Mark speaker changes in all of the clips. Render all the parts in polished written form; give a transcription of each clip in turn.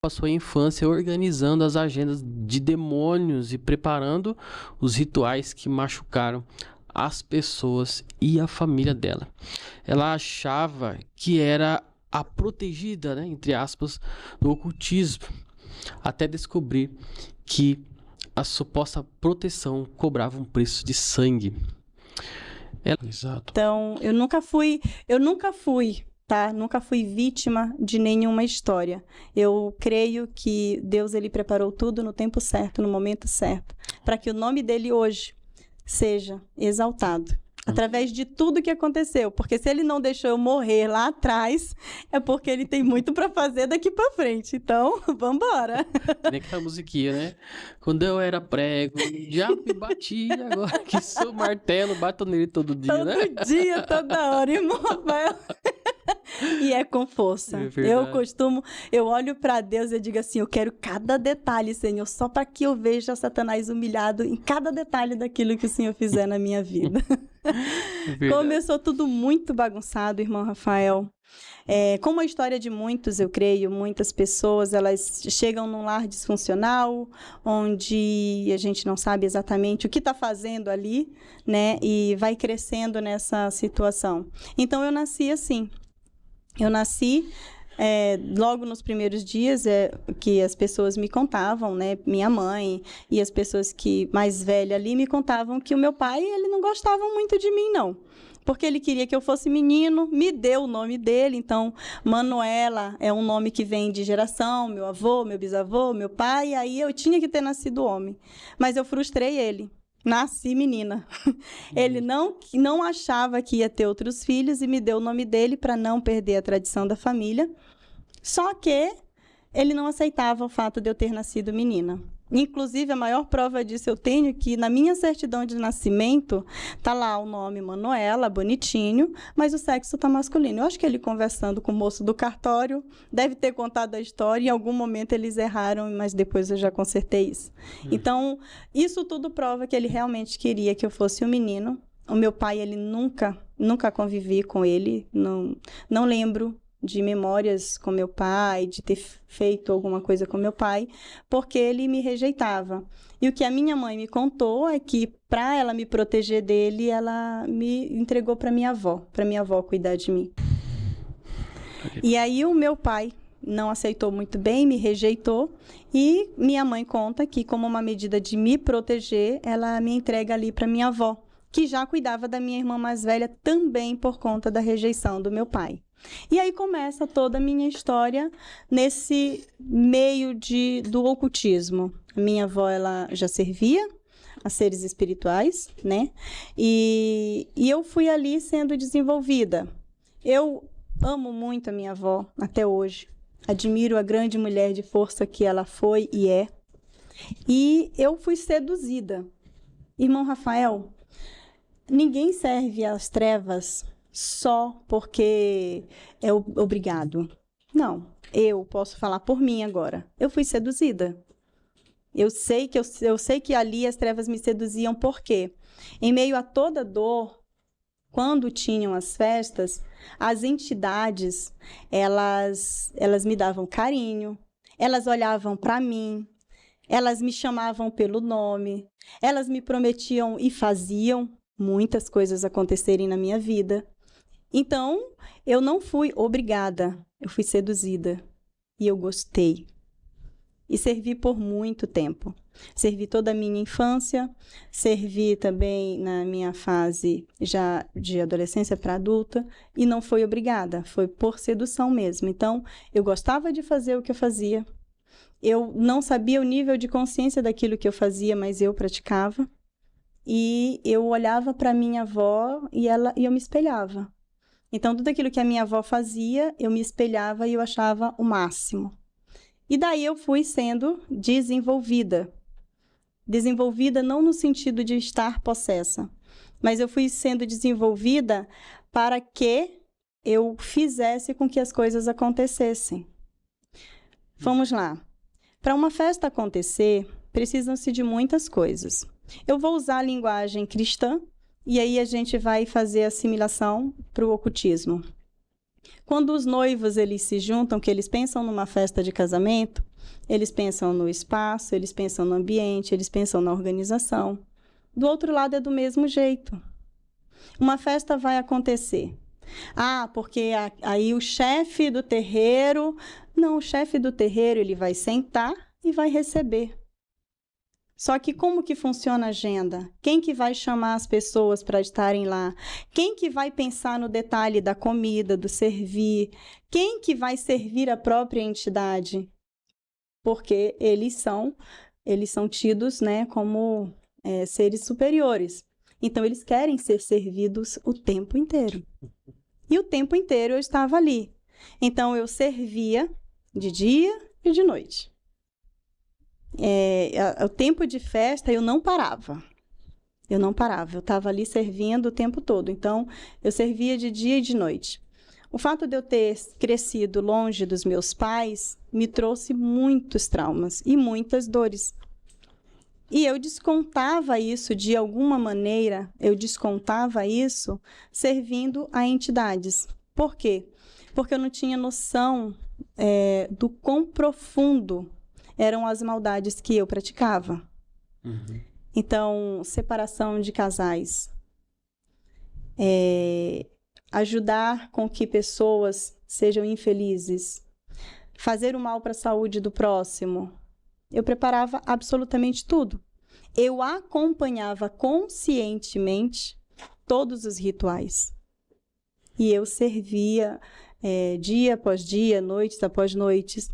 Speaker 1: passou a infância organizando as agendas de demônios e preparando os rituais que machucaram as pessoas e a família dela. Ela achava que era a protegida, né, entre aspas, do ocultismo, até descobrir que a suposta proteção cobrava um preço de sangue. Exato.
Speaker 2: Então, eu nunca fui, tá? Nunca fui vítima de nenhuma história. Eu creio que Deus, ele preparou tudo no tempo certo, no momento certo, para que o nome dele hoje seja exaltado. Através de tudo que aconteceu. Porque se ele não deixou eu morrer lá atrás, é porque ele tem muito para fazer daqui para frente. Então, vamos embora.
Speaker 1: Nem aquela musiquinha, né? Quando eu era prego, já me batia, agora que sou martelo, bato nele todo dia, né?
Speaker 2: Todo dia, toda hora, irmão Rafael. E é com força. Eu olho para Deus e digo assim, eu quero cada detalhe, Senhor, só para que eu veja Satanás humilhado em cada detalhe daquilo que o Senhor fizer na minha vida. Começou tudo muito bagunçado, irmão Rafael. Como a história de muitos, eu creio, muitas pessoas, elas chegam num lar disfuncional, onde a gente não sabe exatamente o que está fazendo ali, né? E vai crescendo nessa situação. Então, eu nasci assim. Eu nasci logo nos primeiros dias que as pessoas me contavam, né? Minha mãe e as pessoas que mais velhas ali me contavam que o meu pai, ele não gostava muito de mim, não. Porque ele queria que eu fosse menino, me deu o nome dele, então Manuela é um nome que vem de geração, meu avô, meu bisavô, meu pai, aí eu tinha que ter nascido homem. Mas eu frustrei ele. Nasci menina. Ele não achava que ia ter outros filhos e me deu o nome dele para não perder a tradição da família. Só que ele não aceitava o fato de eu ter nascido menina. Inclusive, a maior prova disso eu tenho que na minha certidão de nascimento tá lá o nome Manuela, bonitinho, mas o sexo tá masculino. Eu acho que ele conversando com o moço do cartório deve ter contado a história e em algum momento eles erraram, mas depois eu já consertei isso. Então, isso tudo prova que ele realmente queria que eu fosse um menino. O meu pai, ele nunca convivi com ele, não lembro de memórias com meu pai, de ter feito alguma coisa com meu pai, porque ele me rejeitava. E o que a minha mãe me contou é que, para ela me proteger dele, ela me entregou para minha avó cuidar de mim. E aí o meu pai não aceitou muito bem, me rejeitou, e minha mãe conta que, como uma medida de me proteger, ela me entrega ali para minha avó, que já cuidava da minha irmã mais velha também por conta da rejeição do meu pai. E aí começa toda a minha história nesse meio do ocultismo. A minha avó, ela já servia a seres espirituais, né? E eu fui ali sendo desenvolvida. Eu amo muito a minha avó até hoje. Admiro a grande mulher de força que ela foi e é. E eu fui seduzida. Irmão Rafael, ninguém serve às trevas só porque é obrigado. Não, eu posso falar por mim agora. Eu fui seduzida. Eu sei que ali as trevas me seduziam porque, em meio a toda dor, quando tinham as festas, as entidades, elas me davam carinho, elas olhavam para mim, elas me chamavam pelo nome, elas me prometiam e faziam muitas coisas acontecerem na minha vida. Então, eu não fui obrigada, eu fui seduzida e eu gostei. E servi por muito tempo. Servi toda a minha infância, servi também na minha fase já de adolescência para adulta e não foi obrigada, foi por sedução mesmo. Então, eu gostava de fazer o que eu fazia. Eu não sabia o nível de consciência daquilo que eu fazia, mas eu praticava. E eu olhava para minha avó e eu me espelhava. Então, tudo aquilo que a minha avó fazia, eu me espelhava e eu achava o máximo. E daí eu fui sendo desenvolvida. Desenvolvida não no sentido de estar possessa, mas eu fui sendo desenvolvida para que eu fizesse com que as coisas acontecessem. Vamos lá. Para uma festa acontecer, precisam-se de muitas coisas. Eu vou usar a linguagem cristã, e aí a gente vai fazer a assimilação para o ocultismo. Quando os noivos eles se juntam, que eles pensam numa festa de casamento, Eles pensam no espaço, eles pensam no ambiente, eles pensam na organização. Do outro lado é do mesmo jeito. Uma festa vai acontecer. Porque aí o chefe do terreiro... Não, o chefe do terreiro, ele vai sentar e vai receber. Só que como que funciona a agenda? Quem que vai chamar as pessoas para estarem lá? Quem que vai pensar no detalhe da comida, do servir? Quem que vai servir a própria entidade? Porque eles são tidos, né, como seres superiores. Então, eles querem ser servidos o tempo inteiro. E o tempo inteiro eu estava ali. Então, eu servia de dia e de noite. O tempo de festa, eu não parava. Eu estava ali servindo o tempo todo. Então, eu servia de dia e de noite. O fato de eu ter crescido longe dos meus pais me trouxe muitos traumas e muitas dores. E eu descontava isso de alguma maneira, servindo a entidades. Por quê? Porque eu não tinha noção do quão profundo eram as maldades que eu praticava. Uhum. Então, separação de casais, ajudar com que pessoas sejam infelizes, fazer o mal para a saúde do próximo. Eu preparava absolutamente tudo. Eu acompanhava conscientemente todos os rituais. E eu servia dia após dia, noites após noites.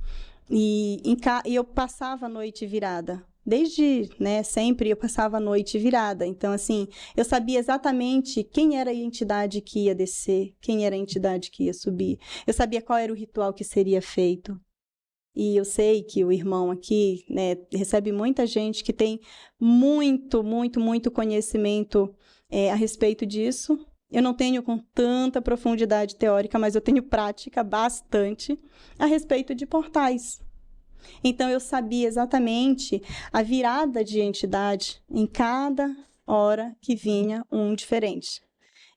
Speaker 2: E eu passava a noite virada. Desde, sempre eu passava a noite virada. Então, assim, eu sabia exatamente quem era a entidade que ia descer, quem era a entidade que ia subir. Eu sabia qual era o ritual que seria feito. E eu sei que o irmão aqui, recebe muita gente que tem muito, muito, muito conhecimento a respeito disso. Eu não tenho com tanta profundidade teórica, mas eu tenho prática bastante a respeito de portais. Então, eu sabia exatamente a virada de entidade em cada hora que vinha um diferente.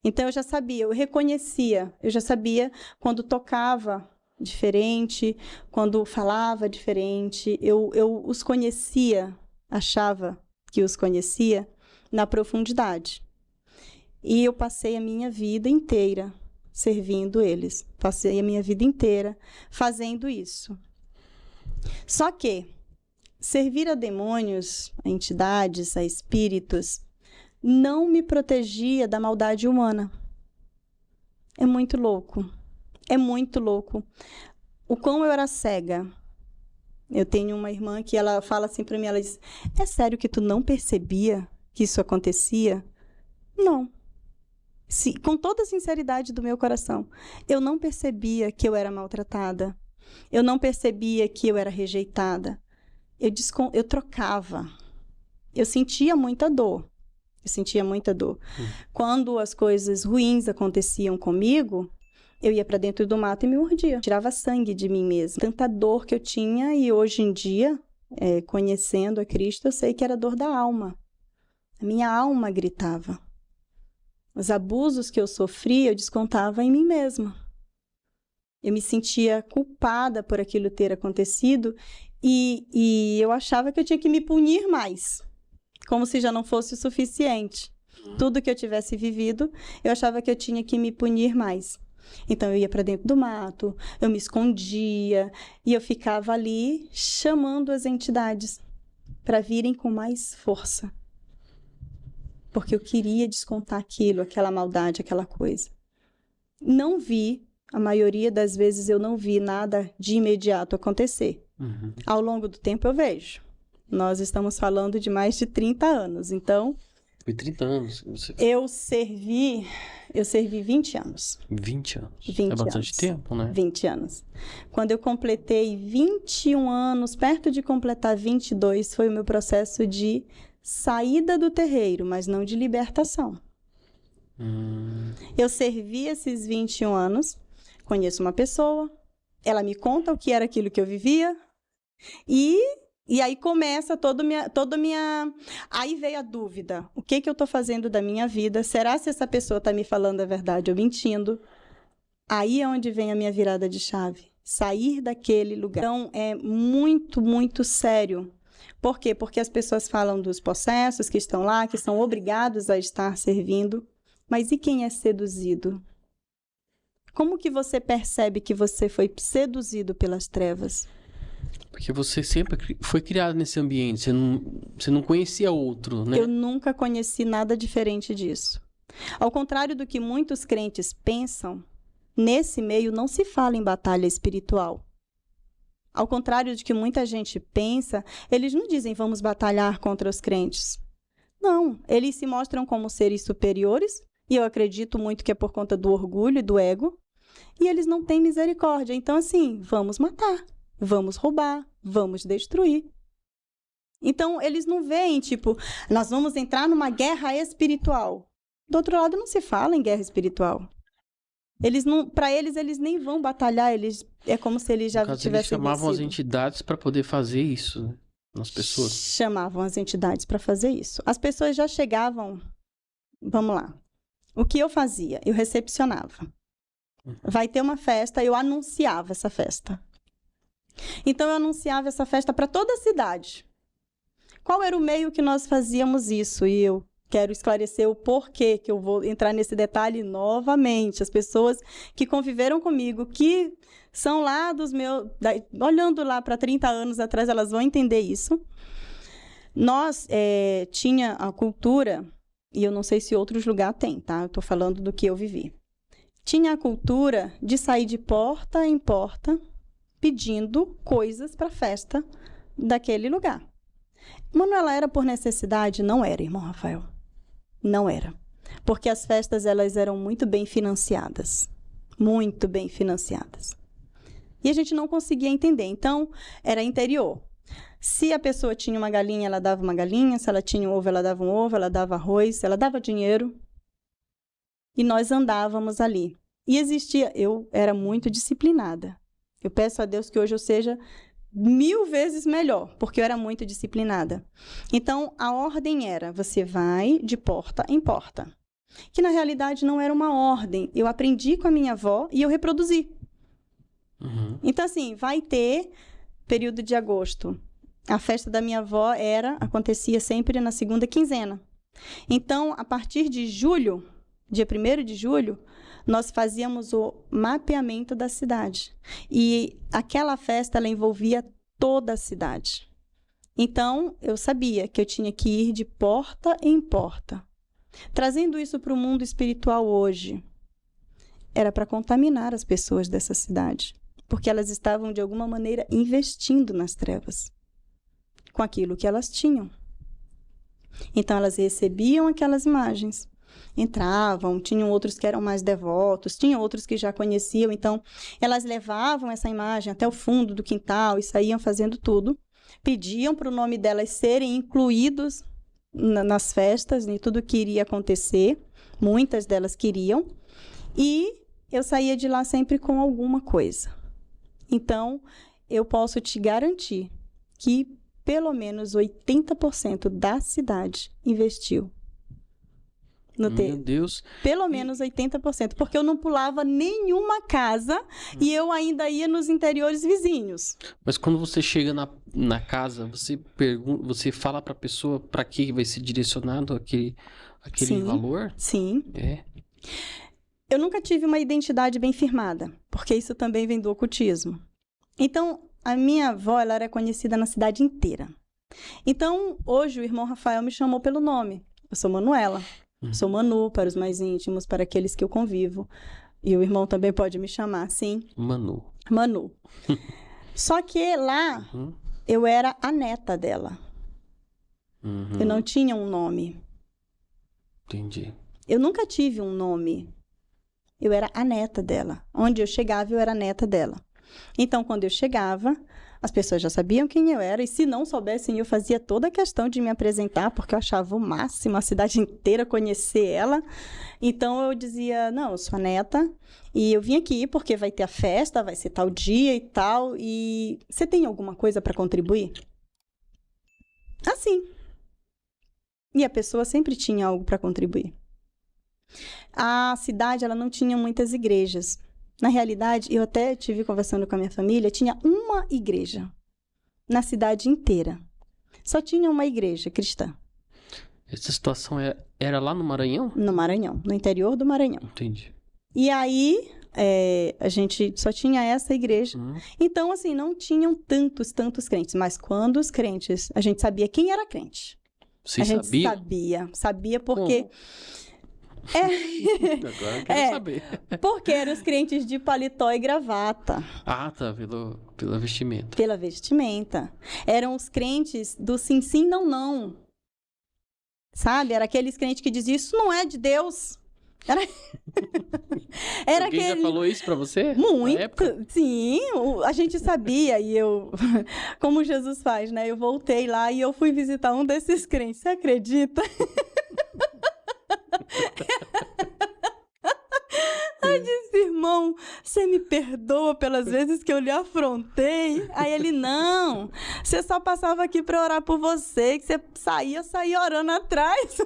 Speaker 2: Então, eu já sabia, eu reconhecia, eu já sabia quando tocava diferente, quando falava diferente, eu os conhecia, achava que os conhecia na profundidade. E eu passei a minha vida inteira servindo eles, passei a minha vida inteira fazendo isso. Só que servir a demônios, a entidades, a espíritos, não me protegia da maldade humana. É muito louco. É muito louco. O quão eu era cega. Eu tenho uma irmã que ela fala assim para mim, ela diz, é sério que tu não percebia que isso acontecia? Não. Com toda a sinceridade do meu coração, eu não percebia que eu era maltratada. Eu não percebia que eu era rejeitada. Eu trocava. Eu sentia muita dor. Quando as coisas ruins aconteciam comigo, eu ia para dentro do mato e me mordia. Tirava sangue de mim mesma. Tanta dor que eu tinha e hoje em dia, conhecendo a Cristo, eu sei que era dor da alma. A minha alma gritava. Os abusos que eu sofria, eu descontava em mim mesma. Eu me sentia culpada por aquilo ter acontecido e eu achava que eu tinha que me punir mais, como se já não fosse o suficiente. Tudo que eu tivesse vivido, eu achava que eu tinha que me punir mais. Então, eu ia para dentro do mato, eu me escondia e eu ficava ali chamando as entidades para virem com mais força. Porque eu queria descontar aquilo, aquela maldade, aquela coisa. Não vi, a maioria das vezes eu não vi nada de imediato acontecer. Uhum. Ao longo do tempo eu vejo. Nós estamos falando de mais de 30 anos, então...
Speaker 1: Foi 30 anos que você...
Speaker 2: Eu servi 20 anos.
Speaker 1: 20 anos?
Speaker 2: 20
Speaker 1: é bastante
Speaker 2: anos.
Speaker 1: Tempo, né?
Speaker 2: 20 anos. Quando eu completei 21 anos, perto de completar 22, foi o meu processo de saída do terreiro, mas não de libertação. Eu servi esses 21 anos, conheço uma pessoa, ela me conta o que era aquilo que eu vivia, e aí começa toda minha... Aí veio a dúvida, o que eu estou fazendo da minha vida? Será se essa pessoa está me falando a verdade ou mentindo? Aí é onde vem a minha virada de chave. sair daquele lugar. Então, é muito, muito sério. Por quê? Porque as pessoas falam dos possessos que estão lá, que são obrigados a estar servindo. Mas e quem é seduzido? Como que você percebe que você foi seduzido pelas trevas?
Speaker 1: Porque você sempre foi criado nesse ambiente, você não conhecia outro, né?
Speaker 2: Eu nunca conheci nada diferente disso. Ao contrário do que muitos crentes pensam, nesse meio não se fala em batalha espiritual. Ao contrário de que muita gente pensa, eles não dizem vamos batalhar contra os crentes. Não, eles se mostram como seres superiores, e eu acredito muito que é por conta do orgulho e do ego, e eles não têm misericórdia. Então, assim, vamos matar, vamos roubar, vamos destruir. Então, eles não veem, tipo, nós vamos entrar numa guerra espiritual. Do outro lado, não se fala em guerra espiritual. Para eles nem vão batalhar, é como se eles já tivessem
Speaker 1: eles chamavam
Speaker 2: vencido.
Speaker 1: as entidades para poder fazer isso, né? Nas pessoas.
Speaker 2: Chamavam as entidades para fazer isso. As pessoas já chegavam, vamos lá. O que eu fazia? Eu recepcionava. Vai ter uma festa, eu anunciava essa festa. Então, eu anunciava essa festa para toda a cidade. Qual era o meio que nós fazíamos isso? E eu quero esclarecer o porquê, que eu vou entrar nesse detalhe novamente. As pessoas que conviveram comigo, que são lá dos meus... olhando lá para 30 anos atrás, elas vão entender isso. Nós tinha a cultura, e eu não sei se outros lugares têm, tá? Eu estou falando do que eu vivi. Tinha a cultura de sair de porta em porta pedindo coisas para a festa daquele lugar. Manuela, era por necessidade? Não era, irmão Rafael. Não era. Porque as festas, elas eram muito bem financiadas. Muito bem financiadas. E a gente não conseguia entender. Então, era interior. Se a pessoa tinha uma galinha, ela dava uma galinha. Se ela tinha um ovo, ela dava um ovo. Ela dava arroz, ela dava dinheiro. E nós andávamos ali. E existia... Eu era muito disciplinada. Eu peço a Deus que hoje eu seja 1000 vezes melhor, porque eu era muito disciplinada. Então, a ordem era, você vai de porta em porta. Que, na realidade, não era uma ordem. Eu aprendi com a minha avó e eu reproduzi.
Speaker 1: Uhum.
Speaker 2: Então, assim, vai ter período de agosto. A festa da minha avó acontecia sempre na segunda quinzena. Então, a partir de julho, dia 1º de julho, nós fazíamos o mapeamento da cidade. E aquela festa, ela envolvia toda a cidade. Então, eu sabia que eu tinha que ir de porta em porta. Trazendo isso para o mundo espiritual hoje, era para contaminar as pessoas dessa cidade. Porque elas estavam, de alguma maneira, investindo nas trevas. Com aquilo que elas tinham. Então, elas recebiam aquelas imagens. Entravam, tinham outros que eram mais devotos, tinham outros que já conheciam, então elas levavam essa imagem até o fundo do quintal e saíam fazendo tudo, pediam para o nome delas serem incluídos nas festas, em tudo que iria acontecer, muitas delas queriam, e eu saía de lá sempre com alguma coisa. Então, eu posso te garantir que pelo menos 80% da cidade investiu.
Speaker 1: Meu Deus.
Speaker 2: Pelo menos 80%, porque eu não pulava nenhuma casa e eu ainda ia nos interiores vizinhos.
Speaker 1: Mas quando você chega na casa, você fala para a pessoa para que vai ser direcionado aquele
Speaker 2: Sim,
Speaker 1: valor?
Speaker 2: Sim.
Speaker 1: É.
Speaker 2: Eu nunca tive uma identidade bem firmada, porque isso também vem do ocultismo. Então, a minha avó, ela era conhecida na cidade inteira. Então, hoje o irmão Rafael me chamou pelo nome. Eu sou Manuela. Sou Manu para os mais íntimos, para aqueles que eu convivo. E o irmão também pode me chamar, sim.
Speaker 1: Manu.
Speaker 2: Manu. Só que lá, eu era a neta dela. Eu não tinha um nome.
Speaker 1: Entendi.
Speaker 2: Eu nunca tive um nome. Eu era a neta dela. Onde eu chegava, eu era a neta dela. Então, quando eu chegava, as pessoas já sabiam quem eu era, e se não soubessem, eu fazia toda a questão de me apresentar, porque eu achava o máximo a cidade inteira conhecer ela. Então, eu dizia, não, eu sou a neta, e eu vim aqui porque vai ter a festa, vai ser tal dia e tal, e você tem alguma coisa para contribuir? Assim. E a pessoa sempre tinha algo para contribuir. A cidade, ela não tinha muitas igrejas. Na realidade, eu até estive conversando com a minha família, tinha uma igreja na cidade inteira. Só tinha uma igreja cristã.
Speaker 1: Essa situação era lá no Maranhão?
Speaker 2: No Maranhão, no interior do Maranhão.
Speaker 1: Entendi.
Speaker 2: E aí, a gente só tinha essa igreja. Então, assim, não tinham tantos crentes. Mas quando os crentes, a gente sabia quem era crente.
Speaker 1: Você
Speaker 2: a gente
Speaker 1: sabia?
Speaker 2: Sabia porque...
Speaker 1: Agora eu quero saber.
Speaker 2: Porque eram os crentes de paletó e gravata.
Speaker 1: Ah, tá, pela vestimenta.
Speaker 2: Pela vestimenta. Eram os crentes do sim, sim, não, não. Sabe? Era aqueles crentes que diziam, isso não é de Deus. Era
Speaker 1: Alguém já falou isso pra você?
Speaker 2: Muito. Sim, a gente sabia. E eu, como Jesus faz, né? Eu voltei lá e eu fui visitar um desses crentes. Você acredita? Eu disse, irmão, você me perdoa pelas vezes que eu lhe afrontei? Aí ele, não, você só passava aqui para orar por você, que você saía orando atrás.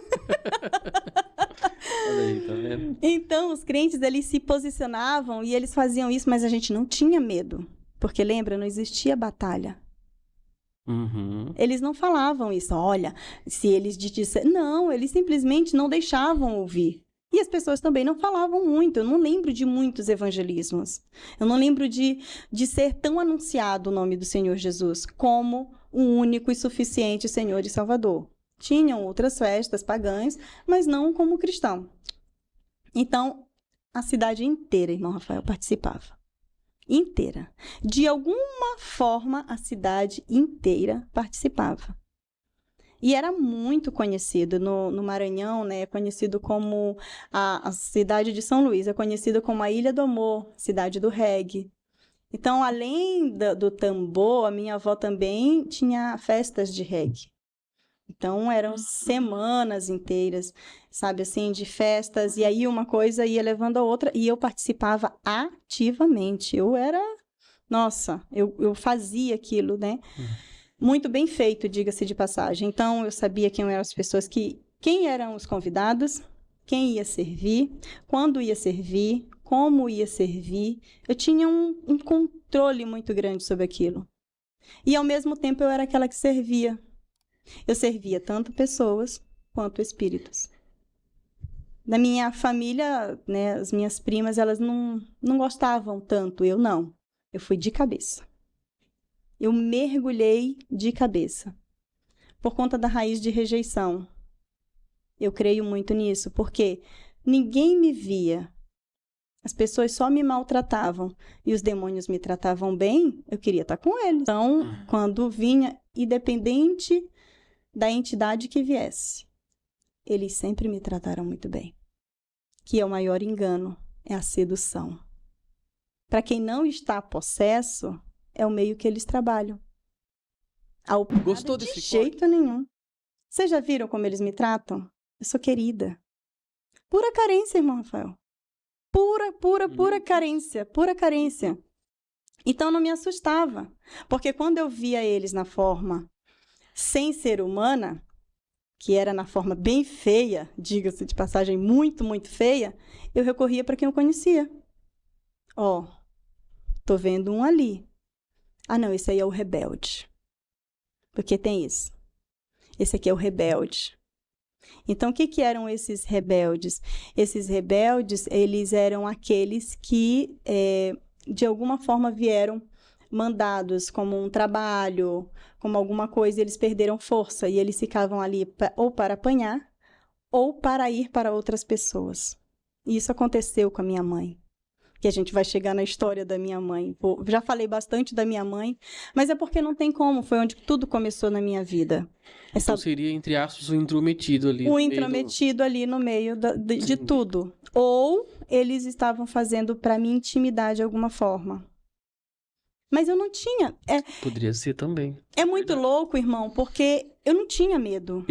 Speaker 1: Olha aí, tá vendo?
Speaker 2: Então, os crentes, eles se posicionavam e eles faziam isso, mas a gente não tinha medo. Porque, lembra, não existia batalha. Eles não falavam isso, olha, se eles disseram... Não, eles simplesmente não deixavam ouvir. E as pessoas também não falavam muito. Eu não lembro de muitos evangelismos. Eu não lembro de ser tão anunciado o nome do Senhor Jesus como o único e suficiente Senhor e Salvador. Tinham outras festas pagãs, mas não como cristão. Então, a cidade inteira, irmão Rafael, participava. Inteira. De alguma forma, a cidade inteira participava. E era muito conhecido no Maranhão, né? É conhecido como a cidade de São Luís, é conhecida como a Ilha do Amor, cidade do reggae. Então, além do tambor, a minha avó também tinha festas de reggae. Então, eram semanas inteiras, sabe, assim, de festas. E aí, uma coisa ia levando a outra. E eu participava ativamente. Nossa, eu fazia aquilo, né? Muito bem feito, diga-se de passagem. Então, eu sabia quem eram as pessoas quem eram os convidados, quem ia servir, quando ia servir, como ia servir. Eu tinha um controle muito grande sobre aquilo. E, ao mesmo tempo, eu era aquela que servia. Eu servia tanto pessoas quanto espíritos. Na minha família, né, as minhas primas, elas não gostavam tanto, eu não. Eu fui de cabeça. Eu mergulhei de cabeça. Por conta da raiz de rejeição. Eu creio muito nisso, porque ninguém me via. As pessoas só me maltratavam e os demônios me tratavam bem, eu queria estar com eles. Então, quando vinha, independente da entidade que viesse, eles sempre me trataram muito bem. Que é o maior engano, é a sedução. Para quem não está possesso, é o meio que eles trabalham.
Speaker 1: Gostou desse
Speaker 2: de jeito nenhum. Vocês já viram como eles me tratam? Eu sou querida. Pura carência, irmão Rafael. Pura carência. Pura carência. Então, não me assustava. Porque quando eu via eles na forma sem ser humana, que era na forma bem feia, diga-se de passagem, muito, muito feia, eu recorria para quem eu conhecia. Ó, tô vendo um ali. Ah, não, esse aí é o rebelde. Porque tem isso. Esse aqui é o rebelde. Então, o que eram esses rebeldes? Esses rebeldes, eles eram aqueles que, de alguma forma, vieram mandados como um trabalho, como alguma coisa, eles perderam força e eles ficavam ali ou para apanhar ou para ir para outras pessoas. E isso aconteceu com a minha mãe. Que a gente vai chegar na história da minha mãe. Já falei bastante da minha mãe, mas é porque não tem como, foi onde tudo começou na minha vida.
Speaker 1: Então seria, entre aspas, o intrometido ali.
Speaker 2: O intrometido ali no meio de tudo. Ou eles estavam fazendo para me intimidar de alguma forma. Mas eu não tinha.
Speaker 1: Poderia ser também.
Speaker 2: É muito louco, irmão, porque eu não tinha medo.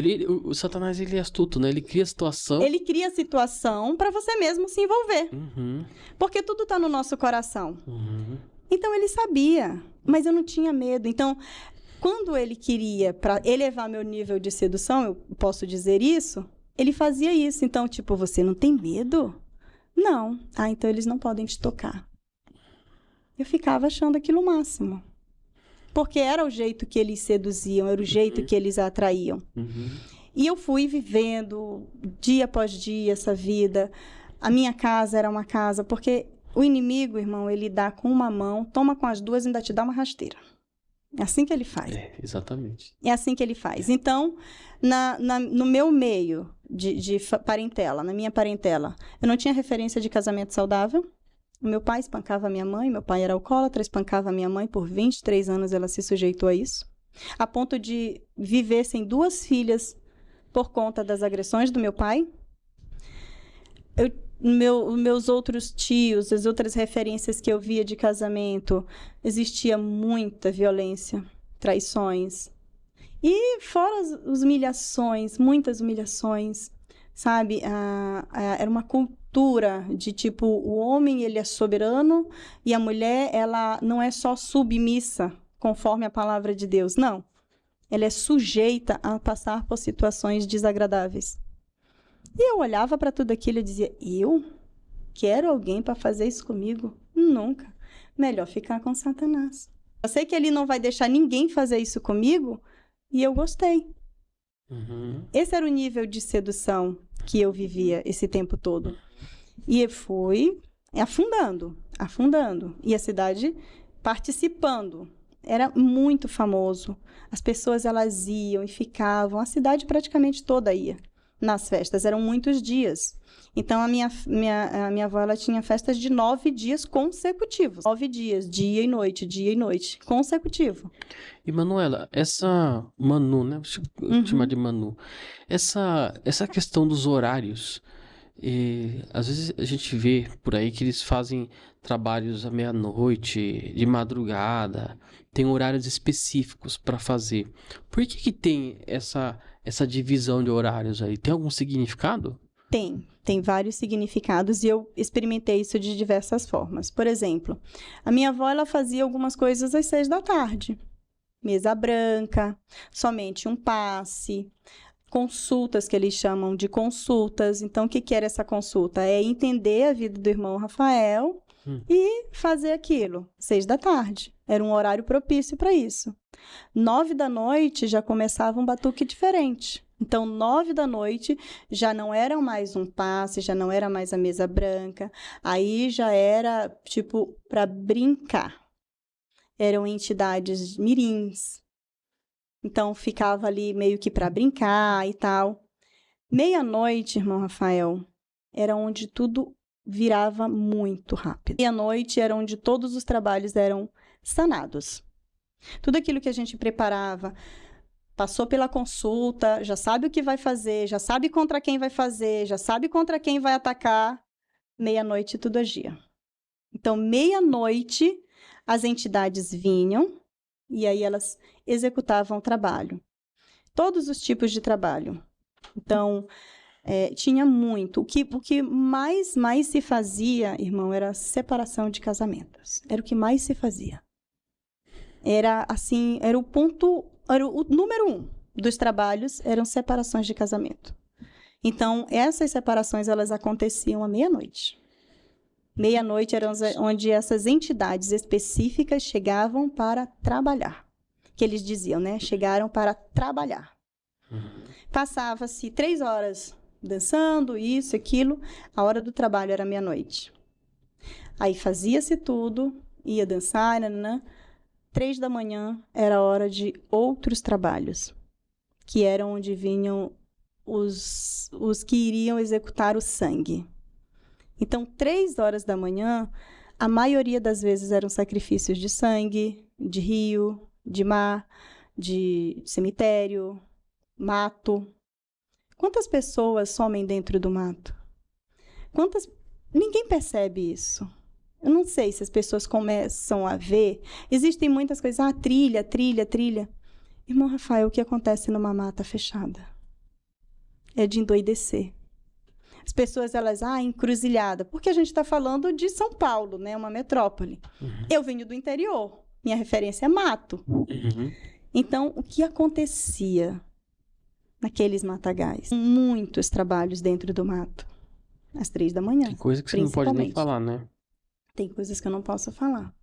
Speaker 1: O Satanás, ele é astuto, né? Ele cria situação.
Speaker 2: Ele cria situação para você mesmo se envolver. Porque tudo tá no nosso coração. Então ele sabia, mas eu não tinha medo. Então, quando ele queria para elevar meu nível de sedução, eu posso dizer isso, ele fazia isso. Então, tipo, você não tem medo? Não. Ah, então eles não podem te tocar. Eu ficava achando aquilo o máximo. Porque era o jeito que eles seduziam, era o jeito que eles atraíam. E eu fui vivendo dia após dia essa vida. A minha casa era uma casa, porque o inimigo, irmão, ele dá com uma mão, toma com as duas e ainda te dá uma rasteira. É assim que ele faz.
Speaker 1: Exatamente.
Speaker 2: É assim que ele faz. Então, no meu meio de parentela, na minha parentela, eu não tinha referência de casamento saudável. O meu pai espancava a minha mãe, meu pai era alcoólatra, espancava a minha mãe por 23 anos, ela se sujeitou a isso. A ponto de viver sem 2 filhas por conta das agressões do meu pai. Meus outros tios, as outras referências que eu via de casamento, existia muita violência, traições. E fora as humilhações, muitas humilhações, sabe? Era uma cultura de tipo, o homem ele é soberano e a mulher ela não é só submissa, conforme a palavra de Deus, não. Ela é sujeita a passar por situações desagradáveis. E eu olhava para tudo aquilo e dizia, eu quero alguém para fazer isso comigo? Nunca. Melhor ficar com Satanás. Eu sei que ele não vai deixar ninguém fazer isso comigo e eu gostei. Esse era o nível de sedução que eu vivia esse tempo todo. E fui afundando. E a cidade participando. Era muito famoso. As pessoas elas iam e ficavam. A cidade praticamente toda ia nas festas. Eram muitos dias. Então, a minha avó ela tinha festas de 9 dias consecutivos. 9 dias, dia e noite, consecutivo.
Speaker 1: E, Manuela, essa Manu, né? Vou chamar de Manu. Essa questão dos horários, às vezes a gente vê por aí que eles fazem trabalhos à meia-noite, de madrugada, tem horários específicos para fazer. Por que tem essa divisão de horários aí? Tem algum significado?
Speaker 2: Tem vários significados e eu experimentei isso de diversas formas. Por exemplo, a minha avó ela fazia algumas coisas às 6 da tarde. Mesa branca, somente um passe, consultas que eles chamam de consultas. Então, o que era essa consulta? É entender a vida do irmão Rafael e fazer aquilo. 6 da tarde. Era um horário propício para isso. 9 da noite já começava um batuque diferente. Então, 9 da noite já não era mais um passe, já não era mais a mesa branca. Aí já era, tipo, para brincar. Eram entidades mirins. Então, ficava ali meio que para brincar e tal. Meia-noite, irmão Rafael, era onde tudo virava muito rápido. Meia-noite era onde todos os trabalhos eram sanados. Tudo aquilo que a gente preparava, passou pela consulta, já sabe o que vai fazer, já sabe contra quem vai fazer, já sabe contra quem vai atacar. Meia-noite tudo agia. Então, meia-noite, as entidades vinham e aí elas executavam o trabalho. Todos os tipos de trabalho. Então, tinha muito. O que mais se fazia, irmão, era separação de casamentos. Era o que mais se fazia. Era assim, era o número 1 dos trabalhos, eram separações de casamento. Então, essas separações, elas aconteciam à meia-noite. Meia-noite era onde essas entidades específicas chegavam para trabalhar. Que eles diziam, né? Chegaram para trabalhar. Passava-se 3 horas dançando, isso, aquilo. A hora do trabalho era meia-noite. Aí fazia-se tudo, ia dançar, 3 da manhã era a hora de outros trabalhos, que eram onde vinham os que iriam executar o sangue. Então, 3 horas da manhã, a maioria das vezes eram sacrifícios de sangue, de rio, de mar, de cemitério, mato. Quantas pessoas somem dentro do mato? Ninguém percebe isso. Eu não sei se as pessoas começam a ver. Existem muitas coisas. Trilha. Irmão Rafael, o que acontece numa mata fechada? É de endoidecer. As pessoas, elas, encruzilhada. Porque a gente está falando de São Paulo, né? Uma metrópole. Eu venho do interior. Minha referência é mato. Então, o que acontecia naqueles matagais? Muitos trabalhos dentro do mato. Às 3 da manhã.
Speaker 1: Tem coisa que você não pode nem falar, né?
Speaker 2: Tem coisas que eu não posso falar.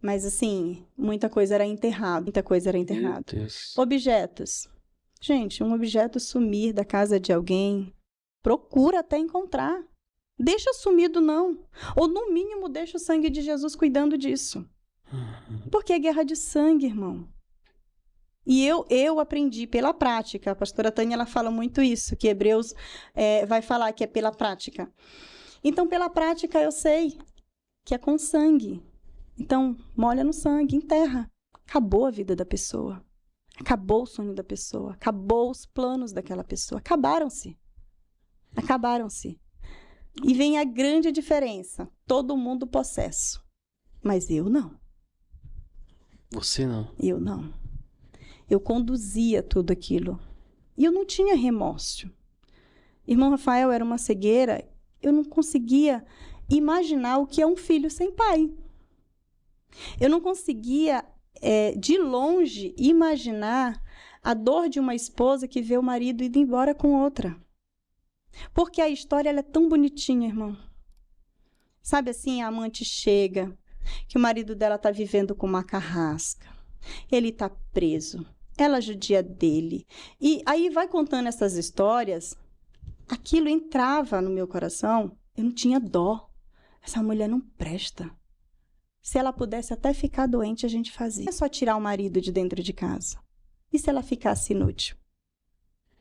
Speaker 2: Mas assim, muita coisa era enterrada. Muita coisa era enterrada.
Speaker 1: Meu Deus.
Speaker 2: Objetos. Gente, um objeto sumir da casa de alguém, procura até encontrar. Deixa sumido, não. Ou, no mínimo, deixa o sangue de Jesus cuidando disso. Porque é guerra de sangue, irmão. E eu aprendi pela prática. A pastora Tânia, ela fala muito isso, que Hebreus vai falar que é pela prática. Então, pela prática, eu sei que é com sangue. Então, molha no sangue, enterra. Acabou a vida da pessoa. Acabou o sonho da pessoa. Acabou os planos daquela pessoa. Acabaram-se. Acabaram-se. E vem a grande diferença. Todo mundo possesso. Mas eu não.
Speaker 1: Você não.
Speaker 2: Eu não. Eu conduzia tudo aquilo. E eu não tinha remorso. Irmão Rafael, era uma cegueira. Eu não conseguia imaginar o que é um filho sem pai. Eu não conseguia, de longe, imaginar a dor de uma esposa que vê o marido indo embora com outra. Porque a história ela é tão bonitinha, irmão. Sabe assim, a amante chega, que o marido dela está vivendo com uma carrasca. Ele está preso. Ela judia dele. E aí vai contando essas histórias, aquilo entrava no meu coração, eu não tinha dó. Essa mulher não presta. Se ela pudesse até ficar doente, a gente fazia. É só tirar o marido de dentro de casa. E se ela ficasse inútil?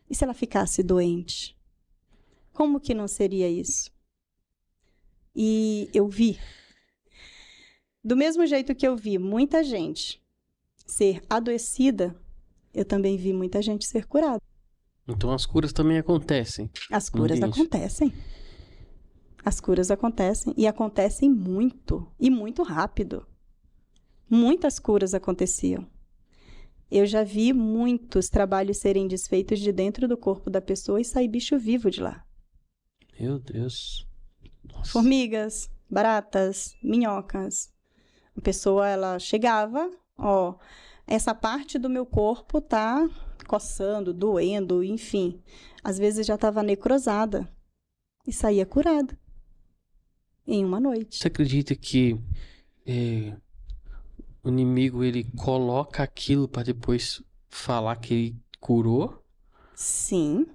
Speaker 2: E se ela ficasse doente? Como que não seria isso? E eu vi. Do mesmo jeito que eu vi muita gente ser adoecida, eu também vi muita gente ser curada.
Speaker 1: Então as curas também acontecem.
Speaker 2: As curas acontecem. As curas acontecem e acontecem muito e muito rápido. Muitas curas aconteciam. Eu já vi muitos trabalhos serem desfeitos de dentro do corpo da pessoa e sair bicho vivo de lá.
Speaker 1: Meu Deus. Nossa.
Speaker 2: Formigas, baratas, minhocas. A pessoa, ela chegava, ó, essa parte do meu corpo tá coçando, doendo, enfim. Às vezes já estava necrosada e saía curada em uma noite.
Speaker 1: Você acredita que o inimigo, ele coloca aquilo para depois falar que ele curou?
Speaker 2: Sim.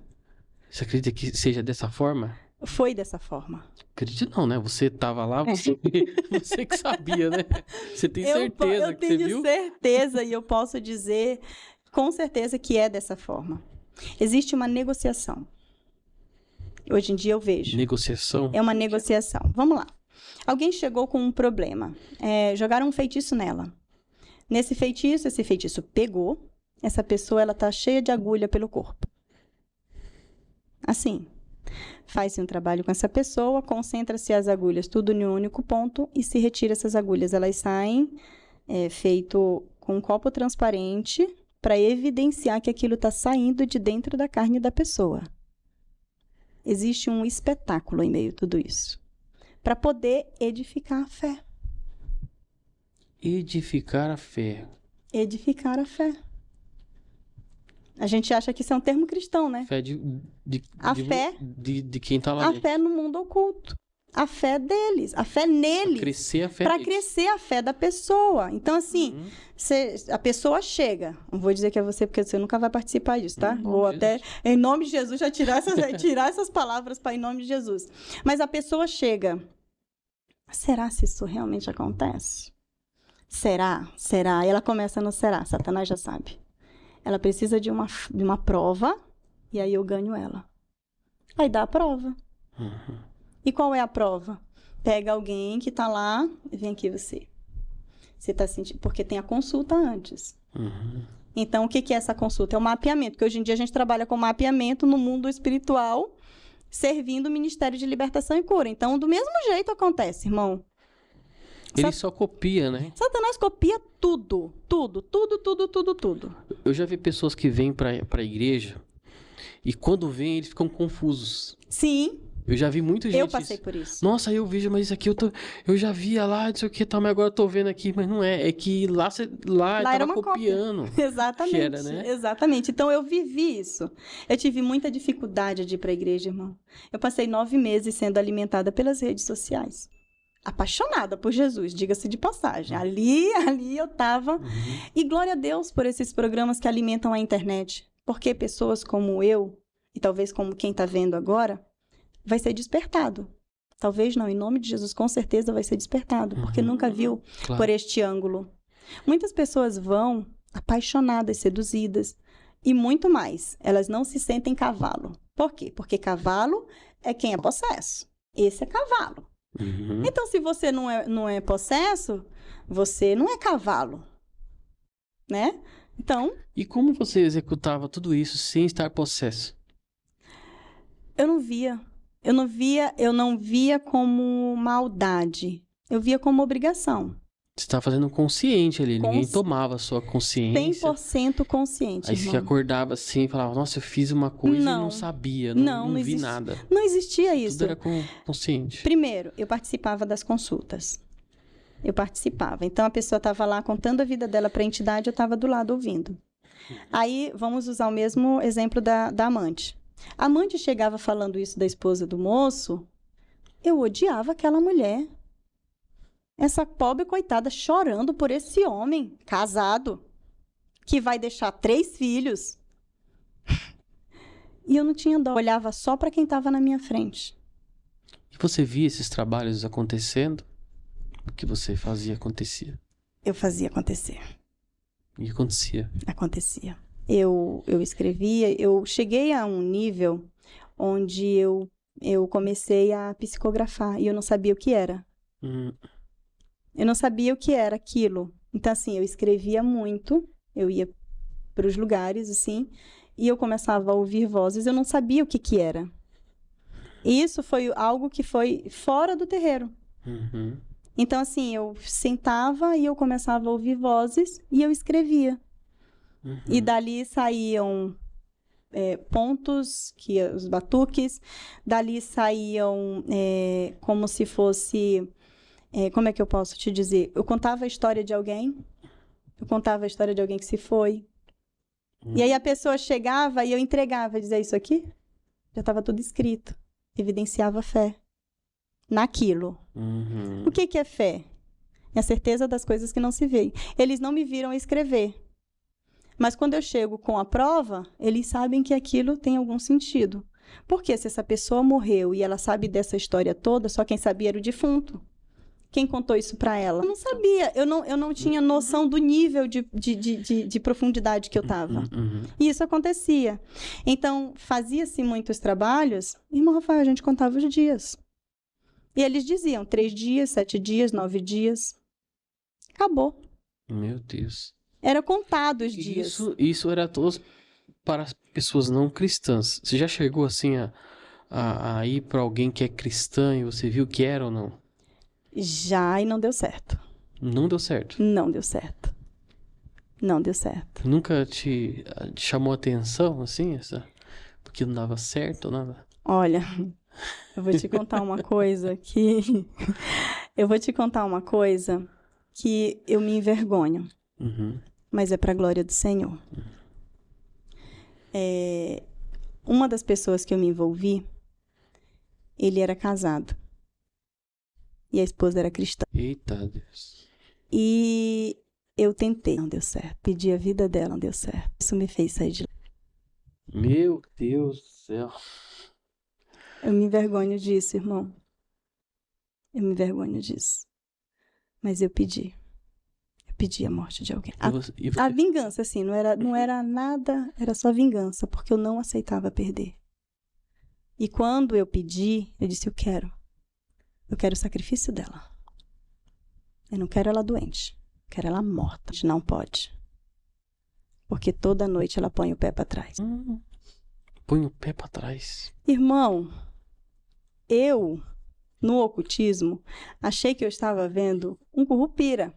Speaker 1: Você acredita que seja dessa forma?
Speaker 2: Foi dessa forma.
Speaker 1: Acredito não, né? Você tava lá, você que sabia, né? Você tem certeza que você viu?
Speaker 2: Eu tenho certeza e eu posso dizer com certeza que é dessa forma. Existe uma negociação. Hoje em dia eu vejo.
Speaker 1: Negociação?
Speaker 2: É uma negociação. Vamos lá. Alguém chegou com um problema. Jogaram um feitiço nela. Nesse feitiço, esse feitiço pegou. Essa pessoa, ela tá cheia de agulha pelo corpo. Assim. Faz-se um trabalho com essa pessoa, concentra-se as agulhas tudo em um único ponto e se retira essas agulhas. Elas saem feito com um copo transparente para evidenciar que aquilo está saindo de dentro da carne da pessoa. Existe um espetáculo em meio a tudo isso. Para poder edificar a fé.
Speaker 1: Edificar a fé.
Speaker 2: Edificar a fé. A gente acha que isso é um termo cristão, né?
Speaker 1: Fé de quem tá lá
Speaker 2: dentro.
Speaker 1: A
Speaker 2: fé no mundo oculto. A fé deles. A fé neles.
Speaker 1: Pra crescer a fé
Speaker 2: Para
Speaker 1: deles.
Speaker 2: crescer a fé da pessoa. Então, assim, a pessoa chega. Não vou dizer que é você, porque você nunca vai participar disso, tá? Vou até, em nome de Jesus, já tirar essas palavras para em nome de Jesus. Mas a pessoa chega. Será se isso realmente acontece? Será? Será? E ela começa no será. Satanás já sabe. Ela precisa de uma prova, e aí eu ganho ela. Aí dá a prova. E qual é a prova? Pega alguém que está lá, e vem aqui você. Você está sentindo... Porque tem a consulta antes. Então, o que é essa consulta? É o mapeamento, porque hoje em dia a gente trabalha com mapeamento no mundo espiritual, servindo o Ministério de Libertação e Cura. Então, do mesmo jeito acontece, irmão.
Speaker 1: Ele só copia, né?
Speaker 2: Satanás copia tudo. Tudo.
Speaker 1: Eu já vi pessoas que vêm pra igreja e quando vêm eles ficam confusos.
Speaker 2: Sim.
Speaker 1: Eu já vi muita gente...
Speaker 2: Eu passei por isso.
Speaker 1: Nossa, eu vejo, mas isso aqui eu já via lá, não sei o que tal, mas agora eu tô vendo aqui, mas não é. É que lá
Speaker 2: era
Speaker 1: tava
Speaker 2: uma
Speaker 1: copiando.
Speaker 2: Cópia. Exatamente.
Speaker 1: Que era, né?
Speaker 2: Exatamente. Então, eu vivi isso. Eu tive muita dificuldade de ir pra igreja, irmão. Eu passei 9 meses sendo alimentada pelas redes sociais. apaixonada por Jesus, diga-se de passagem. Ali eu tava. E glória a Deus por esses programas que alimentam a internet. Porque pessoas como eu, e talvez como quem está vendo agora, vai ser despertado. Talvez não, em nome de Jesus, com certeza vai ser despertado. Porque nunca viu por este ângulo. Muitas pessoas vão apaixonadas, seduzidas. E muito mais, elas não se sentem cavalo. Por quê? Porque cavalo é quem é possesso. Esse é cavalo. Então, se você não é possesso, você não é cavalo, né? Então...
Speaker 1: E como você executava tudo isso sem estar possesso?
Speaker 2: Eu não via como maldade. Eu via como obrigação.
Speaker 1: Você estava fazendo consciente ali, ninguém tomava a sua consciência.
Speaker 2: 100% consciente,
Speaker 1: Aí você acordava assim e falava, nossa, eu fiz uma coisa e não sabia, não vi nada.
Speaker 2: Não existia isso.
Speaker 1: Tudo era consciente.
Speaker 2: Primeiro, eu participava das consultas. Eu participava. Então, a pessoa estava lá contando a vida dela para a entidade, eu estava do lado ouvindo. Aí, vamos usar o mesmo exemplo da amante. A amante chegava falando isso da esposa do moço, eu odiava aquela mulher. Essa pobre coitada chorando por esse homem casado, que vai deixar 3 filhos. E eu não tinha dó, eu olhava só para quem estava na minha frente.
Speaker 1: E você via esses trabalhos acontecendo? O que você fazia acontecia?
Speaker 2: Eu fazia acontecer.
Speaker 1: E acontecia?
Speaker 2: Acontecia. Eu escrevia, eu cheguei a um nível onde eu comecei a psicografar e eu não sabia o que era. Eu não sabia o que era aquilo. Então, assim, eu escrevia muito, eu ia para os lugares, assim, e eu começava a ouvir vozes, eu não sabia o que era. E isso foi algo que foi fora do terreiro. Então, assim, eu sentava e eu começava a ouvir vozes e eu escrevia. E dali saíam pontos, os batuques, dali saíam como se fosse... como é que eu posso te dizer? Eu contava a história de alguém, que se foi. E aí a pessoa chegava e eu entregava, dizia, isso aqui já estava tudo escrito. Evidenciava fé naquilo. O que é fé? É a certeza das coisas que não se veem. Eles não me viram escrever. Mas quando eu chego com a prova, eles sabem que aquilo tem algum sentido. Porque se essa pessoa morreu e ela sabe dessa história toda, só quem sabia era o defunto. Quem contou isso para ela? Eu não sabia, eu não tinha noção do nível de profundidade que eu estava. E isso acontecia. Então, fazia-se muitos trabalhos, irmão Rafael, a gente contava os dias. E eles diziam 3 dias, 7 dias, 9 dias. Acabou.
Speaker 1: Meu Deus.
Speaker 2: Era contado os dias.
Speaker 1: Isso era todos para as pessoas não cristãs. Você já chegou assim a ir para alguém que é cristã e você viu que era ou não?
Speaker 2: Já, e não deu certo.
Speaker 1: Não deu certo?
Speaker 2: Não deu certo. Não deu certo.
Speaker 1: Nunca te chamou atenção, assim, porque não dava certo ou nada?
Speaker 2: Olha, eu vou te contar uma coisa que... eu me envergonho. Mas é para a glória do Senhor. Uma das pessoas que eu me envolvi, ele era casado. E a esposa era cristã.
Speaker 1: Eita Deus.
Speaker 2: E eu tentei, não deu certo. Pedi a vida dela, não deu certo. Isso me fez sair de lá.
Speaker 1: Meu Deus do céu.
Speaker 2: Eu me envergonho disso, irmão. Eu me envergonho disso. Mas eu pedi. Eu pedi a morte de alguém. A vingança, assim, não era nada, era só vingança, porque eu não aceitava perder. E quando eu pedi, eu disse, eu quero o sacrifício dela. Eu não quero ela doente. Eu quero ela morta. Não pode. Porque toda noite ela põe o pé para trás.
Speaker 1: Põe o pé para trás.
Speaker 2: Irmão, eu, no ocultismo, achei que eu estava vendo um curupira.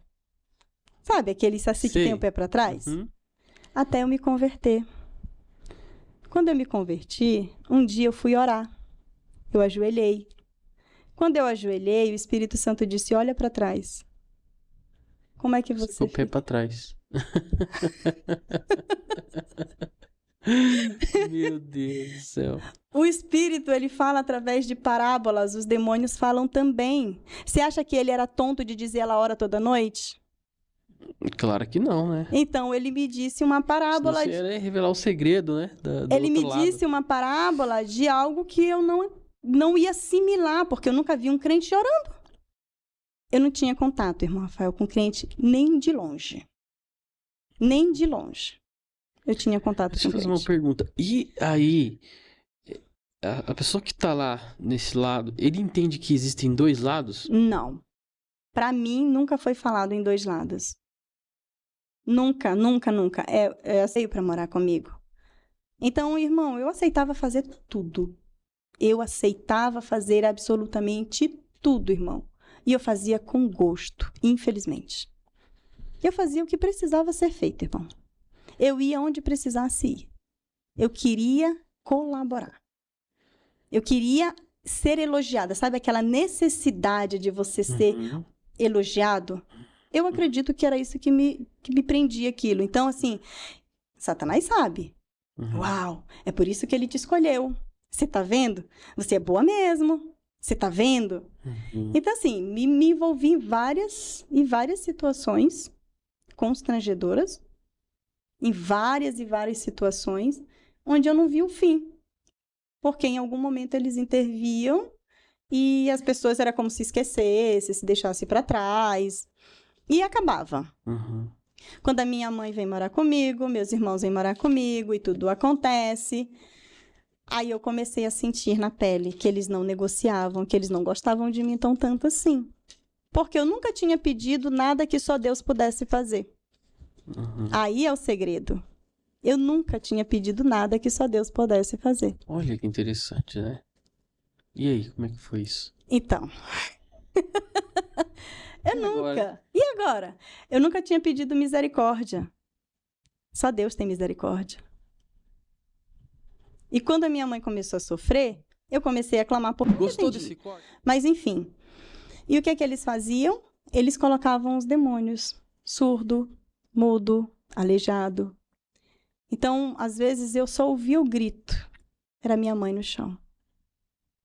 Speaker 2: Sabe aquele saci que tem o pé para trás? Até eu me converter. Quando eu me converti, um dia eu fui orar. Eu ajoelhei. Quando eu ajoelhei, o Espírito Santo disse, olha para trás. Como é que você...
Speaker 1: O pé para trás. Meu Deus do céu.
Speaker 2: O O espírito, ele fala através de parábolas, os demônios falam também. Você acha que ele era tonto de dizer ela ora toda noite?
Speaker 1: Claro que não, né?
Speaker 2: Então, ele me disse uma parábola...
Speaker 1: Senão você ia revelar o segredo, né?
Speaker 2: Ele me disse uma parábola de algo que eu não ia assimilar, porque eu nunca vi um crente orando. Eu não tinha contato, irmão Rafael, com crente nem de longe. Nem de longe. Eu tinha contato com crente.
Speaker 1: Deixa eu fazer uma pergunta. E aí, a pessoa que tá lá nesse lado, ele entende que existem dois lados?
Speaker 2: Não. Para mim, nunca foi falado em dois lados. Nunca, nunca, nunca. Eu aceito para morar comigo. Então, irmão, eu aceitava fazer tudo. Eu aceitava fazer absolutamente tudo, irmão. E eu fazia com gosto, infelizmente. Eu fazia o que precisava ser feito, irmão. Eu ia onde precisasse ir. Eu queria colaborar. Eu queria ser elogiada. Sabe aquela necessidade de você ser elogiado? Eu acredito que era isso que me prendia aquilo. Então, assim, Satanás sabe. Uau, é por isso que ele te escolheu. Você tá vendo? Você é boa mesmo. Você tá vendo? Então, assim, me envolvi em várias situações constrangedoras, em várias e várias situações, onde eu não vi o fim. Porque em algum momento eles interviam e as pessoas era como se esquecesse, se deixasse para trás. E acabava. Quando a minha mãe vem morar comigo, meus irmãos vêm morar comigo e tudo acontece... Aí eu comecei a sentir na pele que eles não negociavam, que eles não gostavam de mim tão tanto assim. Porque eu nunca tinha pedido nada que só Deus pudesse fazer. Aí é o segredo. Eu nunca tinha pedido nada que só Deus pudesse fazer.
Speaker 1: Olha que interessante, né? E aí, como é que foi isso?
Speaker 2: Então... E agora? Eu nunca tinha pedido misericórdia. Só Deus tem misericórdia. E quando a minha mãe começou a sofrer, eu comecei a clamar por...
Speaker 1: Gostou desse corte?
Speaker 2: Mas enfim. E o que é que eles faziam? Eles colocavam os demônios. Surdo, mudo, aleijado. Então, às vezes, eu só ouvia o grito. Era minha mãe no chão.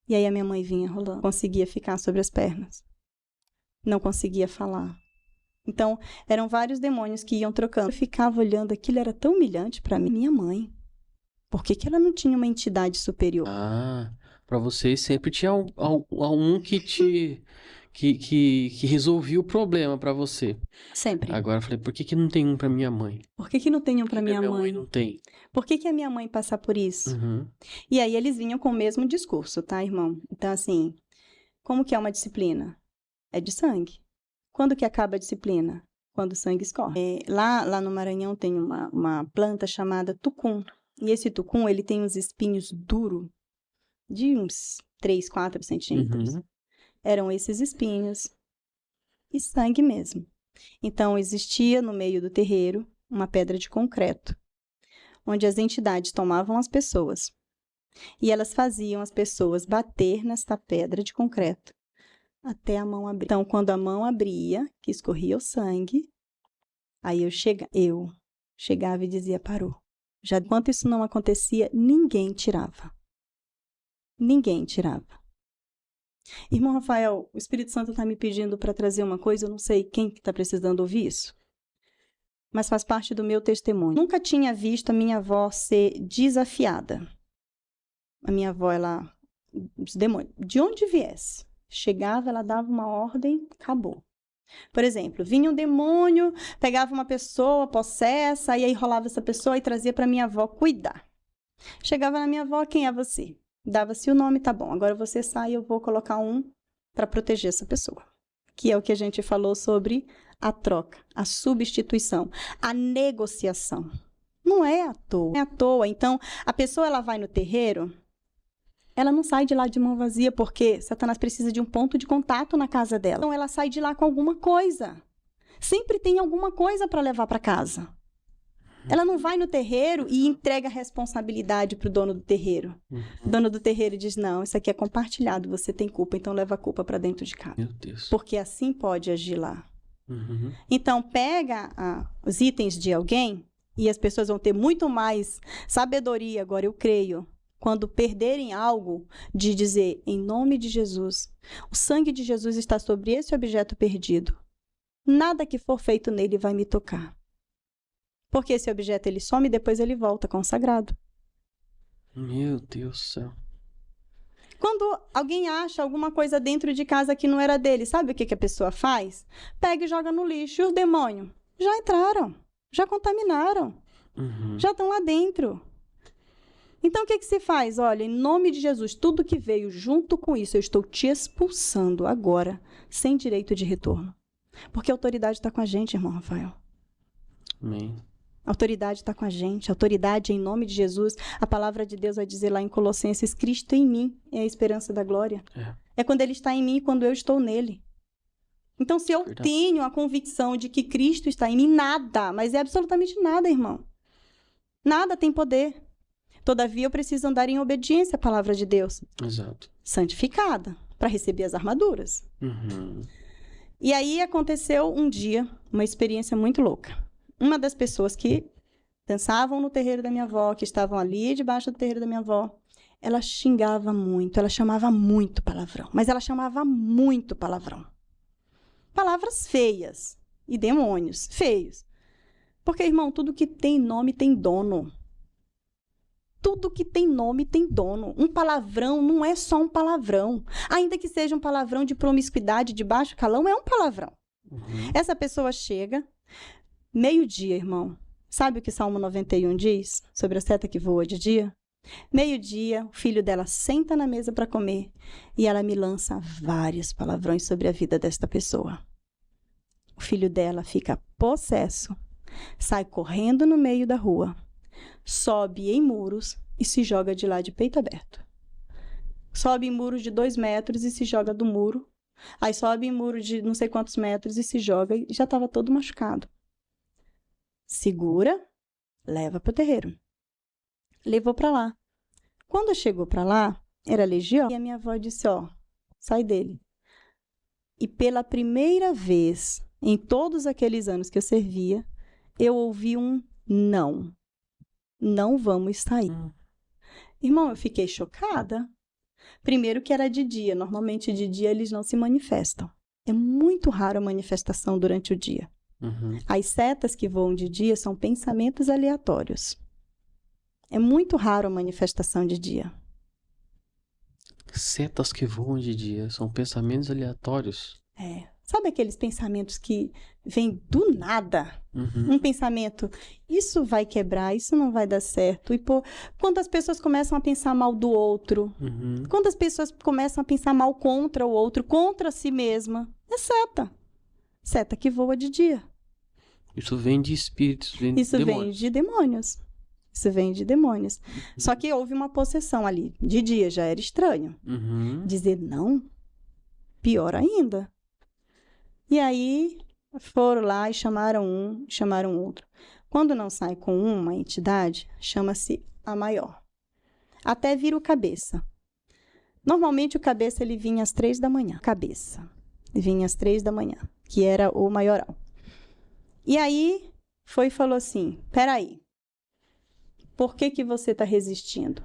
Speaker 2: E aí a minha mãe vinha rolando. Conseguia ficar sobre as pernas. Não conseguia falar. Então, eram vários demônios que iam trocando. Eu ficava olhando, aquilo era tão humilhante para mim. Minha mãe. Por que ela não tinha uma entidade superior?
Speaker 1: Ah, para vocês sempre tinha um que resolvia o problema para você.
Speaker 2: Sempre.
Speaker 1: Agora eu falei, por que não tem um para minha mãe?
Speaker 2: Por que não tem um para minha mãe?
Speaker 1: Não tem.
Speaker 2: Por que a minha mãe passa por isso? E aí eles vinham com o mesmo discurso, tá, irmão? Então, assim, como que é uma disciplina? É de sangue. Quando que acaba a disciplina? Quando o sangue escorre. Lá no Maranhão tem uma planta chamada tucum. E esse tucum, ele tem uns espinhos duros, de uns 3, 4 centímetros. Eram esses espinhos. E sangue mesmo. Então, existia no meio do terreiro uma pedra de concreto, onde as entidades tomavam as pessoas. E elas faziam as pessoas bater nesta pedra de concreto, até a mão abrir. Então, quando a mão abria, que escorria o sangue, aí eu chegava e dizia, parou. Já enquanto isso não acontecia, ninguém tirava. Ninguém tirava. Irmão Rafael, o Espírito Santo está me pedindo para trazer uma coisa, eu não sei quem está precisando ouvir isso, mas faz parte do meu testemunho. Nunca tinha visto a minha avó ser desafiada. A minha avó, ela, os demônios, de onde viesse, chegava, ela dava uma ordem, acabou. Por exemplo, vinha um demônio, pegava uma pessoa possessa, e aí rolava essa pessoa e trazia para minha avó cuidar. Chegava na minha avó, quem é você? Dava-se o nome, tá bom, agora você sai, eu vou colocar um para proteger essa pessoa. Que é o que a gente falou sobre a troca, a substituição, a negociação. Não é à toa. Não é à toa. Então, a pessoa ela vai no terreiro, ela não sai de lá de mão vazia, porque Satanás precisa de um ponto de contato na casa dela. Então, ela sai de lá com alguma coisa. Sempre tem alguma coisa para levar para casa. Ela não vai no terreiro e entrega a responsabilidade para o dono do terreiro. O dono do terreiro diz, não, isso aqui é compartilhado, você tem culpa, então leva a culpa para dentro de casa.
Speaker 1: Meu Deus.
Speaker 2: Porque assim pode agir lá. Então, pega os itens de alguém e as pessoas vão ter muito mais sabedoria, agora eu creio, quando perderem algo, de dizer, em nome de Jesus, o sangue de Jesus está sobre esse objeto perdido. Nada que for feito nele vai me tocar. Porque esse objeto ele some e depois ele volta consagrado.
Speaker 1: Meu Deus do céu.
Speaker 2: Quando alguém acha alguma coisa dentro de casa que não era dele, sabe o que a pessoa faz? Pega e joga no lixo. E os demônios já entraram, já contaminaram, já estão lá dentro. Então, o que se faz? Olha, em nome de Jesus, tudo que veio junto com isso, eu estou te expulsando agora, sem direito de retorno. Porque a autoridade está com a gente, irmão Rafael.
Speaker 1: Amém.
Speaker 2: A autoridade está com a gente. A autoridade em nome de Jesus. A palavra de Deus vai dizer lá em Colossenses, Cristo em mim é a esperança da glória. É quando ele está em mim e quando eu estou nele. Então, se eu tenho a convicção de que Cristo está em mim, nada, mas é absolutamente nada, irmão. Nada tem poder. Todavia, eu preciso andar em obediência à palavra de Deus.
Speaker 1: Exato.
Speaker 2: Santificada, para receber as armaduras. E aí aconteceu um dia, uma experiência muito louca. Uma das pessoas que dançavam no terreiro da minha avó, que estavam ali debaixo do terreiro da minha avó, ela xingava muito, ela chamava muito palavrão. Mas ela chamava muito palavrão. Palavras feias e demônios feios. Porque, irmão, tudo que tem nome tem dono. Tudo que tem nome tem dono. Um palavrão não é só um palavrão. Ainda que seja um palavrão de promiscuidade, de baixo calão, é um palavrão. Essa pessoa chega, meio-dia, irmão. Sabe o que Salmo 91 diz sobre a seta que voa de dia? Meio-dia, o filho dela senta na mesa para comer e ela me lança vários palavrões sobre a vida desta pessoa. O filho dela fica possesso, sai correndo no meio da rua, sobe em muros e se joga de lá de peito aberto. Sobe em muros de 2 metros e se joga do muro. Aí sobe em muro de não sei quantos metros e se joga e já estava todo machucado. Segura, leva para o terreiro. Levou para lá. Quando chegou para lá, era legião. E a minha avó disse, ó, sai dele. E pela primeira vez, em todos aqueles anos que eu servia, eu ouvi um não. Não vamos sair. Irmão, eu fiquei chocada. Primeiro que era de dia. Normalmente de dia eles não se manifestam. É muito raro a manifestação durante o dia. As setas que voam de dia são pensamentos aleatórios. É muito raro a manifestação de dia.
Speaker 1: Setas que voam de dia são pensamentos aleatórios?
Speaker 2: É. Sabe aqueles pensamentos que vêm do nada? Um pensamento, isso vai quebrar, isso não vai dar certo. E quando as pessoas começam a pensar mal do outro, quando as pessoas começam a pensar mal contra o outro, contra si mesma, é seta. Seta que voa de dia.
Speaker 1: Isso vem de espíritos, vem de demônios.
Speaker 2: Isso vem de demônios. Isso vem de demônios. Só que houve uma possessão ali. De dia já era estranho. Dizer não, pior ainda. E aí foram lá e chamaram um, chamaram outro. Quando não sai com uma entidade, chama-se a maior. Até vira o cabeça. Normalmente o cabeça ele vinha às 3 da manhã. Cabeça. Ele vinha às 3 da manhã, que era o maioral. E aí foi e falou assim, peraí, por que você está resistindo?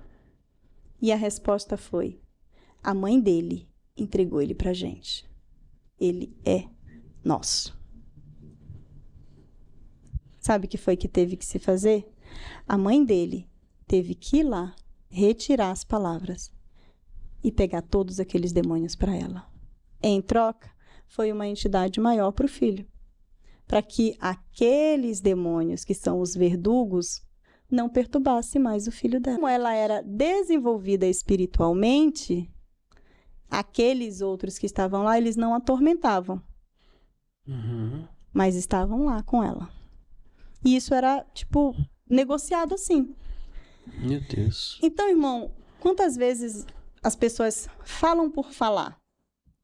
Speaker 2: E a resposta foi, a mãe dele entregou ele pra gente. Ele é nosso. Sabe o que foi que teve que se fazer? A mãe dele teve que ir lá, retirar as palavras e pegar todos aqueles demônios para ela. Em troca, foi uma entidade maior para o filho, para que aqueles demônios, que são os verdugos, não perturbassem mais o filho dela. Como ela era desenvolvida espiritualmente, aqueles outros que estavam lá, eles não atormentavam, mas estavam lá com ela. E isso era, tipo, negociado assim.
Speaker 1: Meu Deus.
Speaker 2: Então, irmão, quantas vezes as pessoas falam por falar,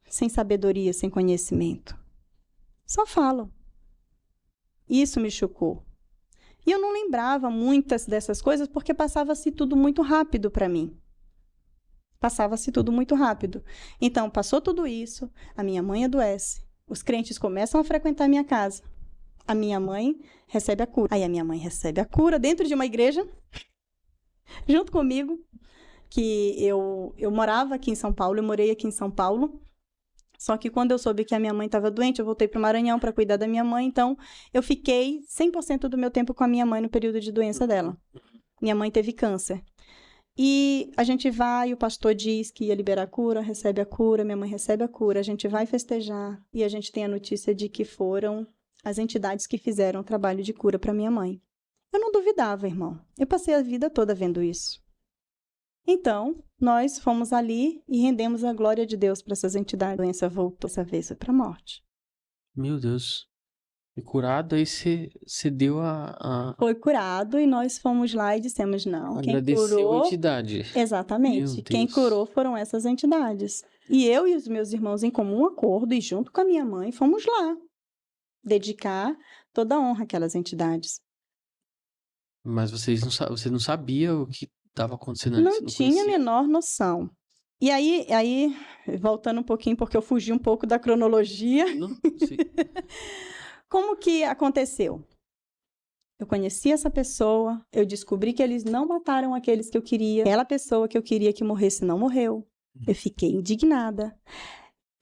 Speaker 2: sem sabedoria, sem conhecimento? Só falam. Isso me chocou. E eu não lembrava muitas dessas coisas porque passava-se tudo muito rápido para mim. Passava-se tudo muito rápido. Então, passou tudo isso, a minha mãe adoece, os crentes começam a frequentar a minha casa. A minha mãe recebe a cura. Aí a minha mãe recebe a cura dentro de uma igreja, junto comigo. que eu morava aqui em São Paulo, eu morei aqui em São Paulo. Só que quando eu soube que a minha mãe estava doente, eu voltei para o Maranhão para cuidar da minha mãe. Então, eu fiquei 100% do meu tempo com a minha mãe no período de doença dela. Minha mãe teve câncer. E a gente vai, o pastor diz que ia liberar a cura, recebe a cura, minha mãe recebe a cura. A gente vai festejar e a gente tem a notícia de que foram as entidades que fizeram o trabalho de cura para minha mãe. Eu não duvidava, irmão. Eu passei a vida toda vendo isso. Então, nós fomos ali e rendemos a glória de Deus para essas entidades. A doença voltou, dessa vez foi para a morte.
Speaker 1: Meu Deus. E curado, aí você deu
Speaker 2: Foi curado e nós fomos lá e dissemos, não,
Speaker 1: agradeceu
Speaker 2: quem curou...
Speaker 1: a entidade.
Speaker 2: Exatamente. Quem curou foram essas entidades. E eu e os meus irmãos, em comum acordo, e junto com a minha mãe, fomos lá dedicar toda a honra àquelas entidades.
Speaker 1: Mas você não sabia o que estava acontecendo ali?
Speaker 2: Não tinha a menor noção. E aí, voltando um pouquinho, porque eu fugi um pouco da cronologia.
Speaker 1: Não,
Speaker 2: Como que aconteceu? Eu conheci essa pessoa, eu descobri que eles não mataram aqueles que eu queria. Aquela pessoa que eu queria que morresse não morreu. Eu fiquei indignada.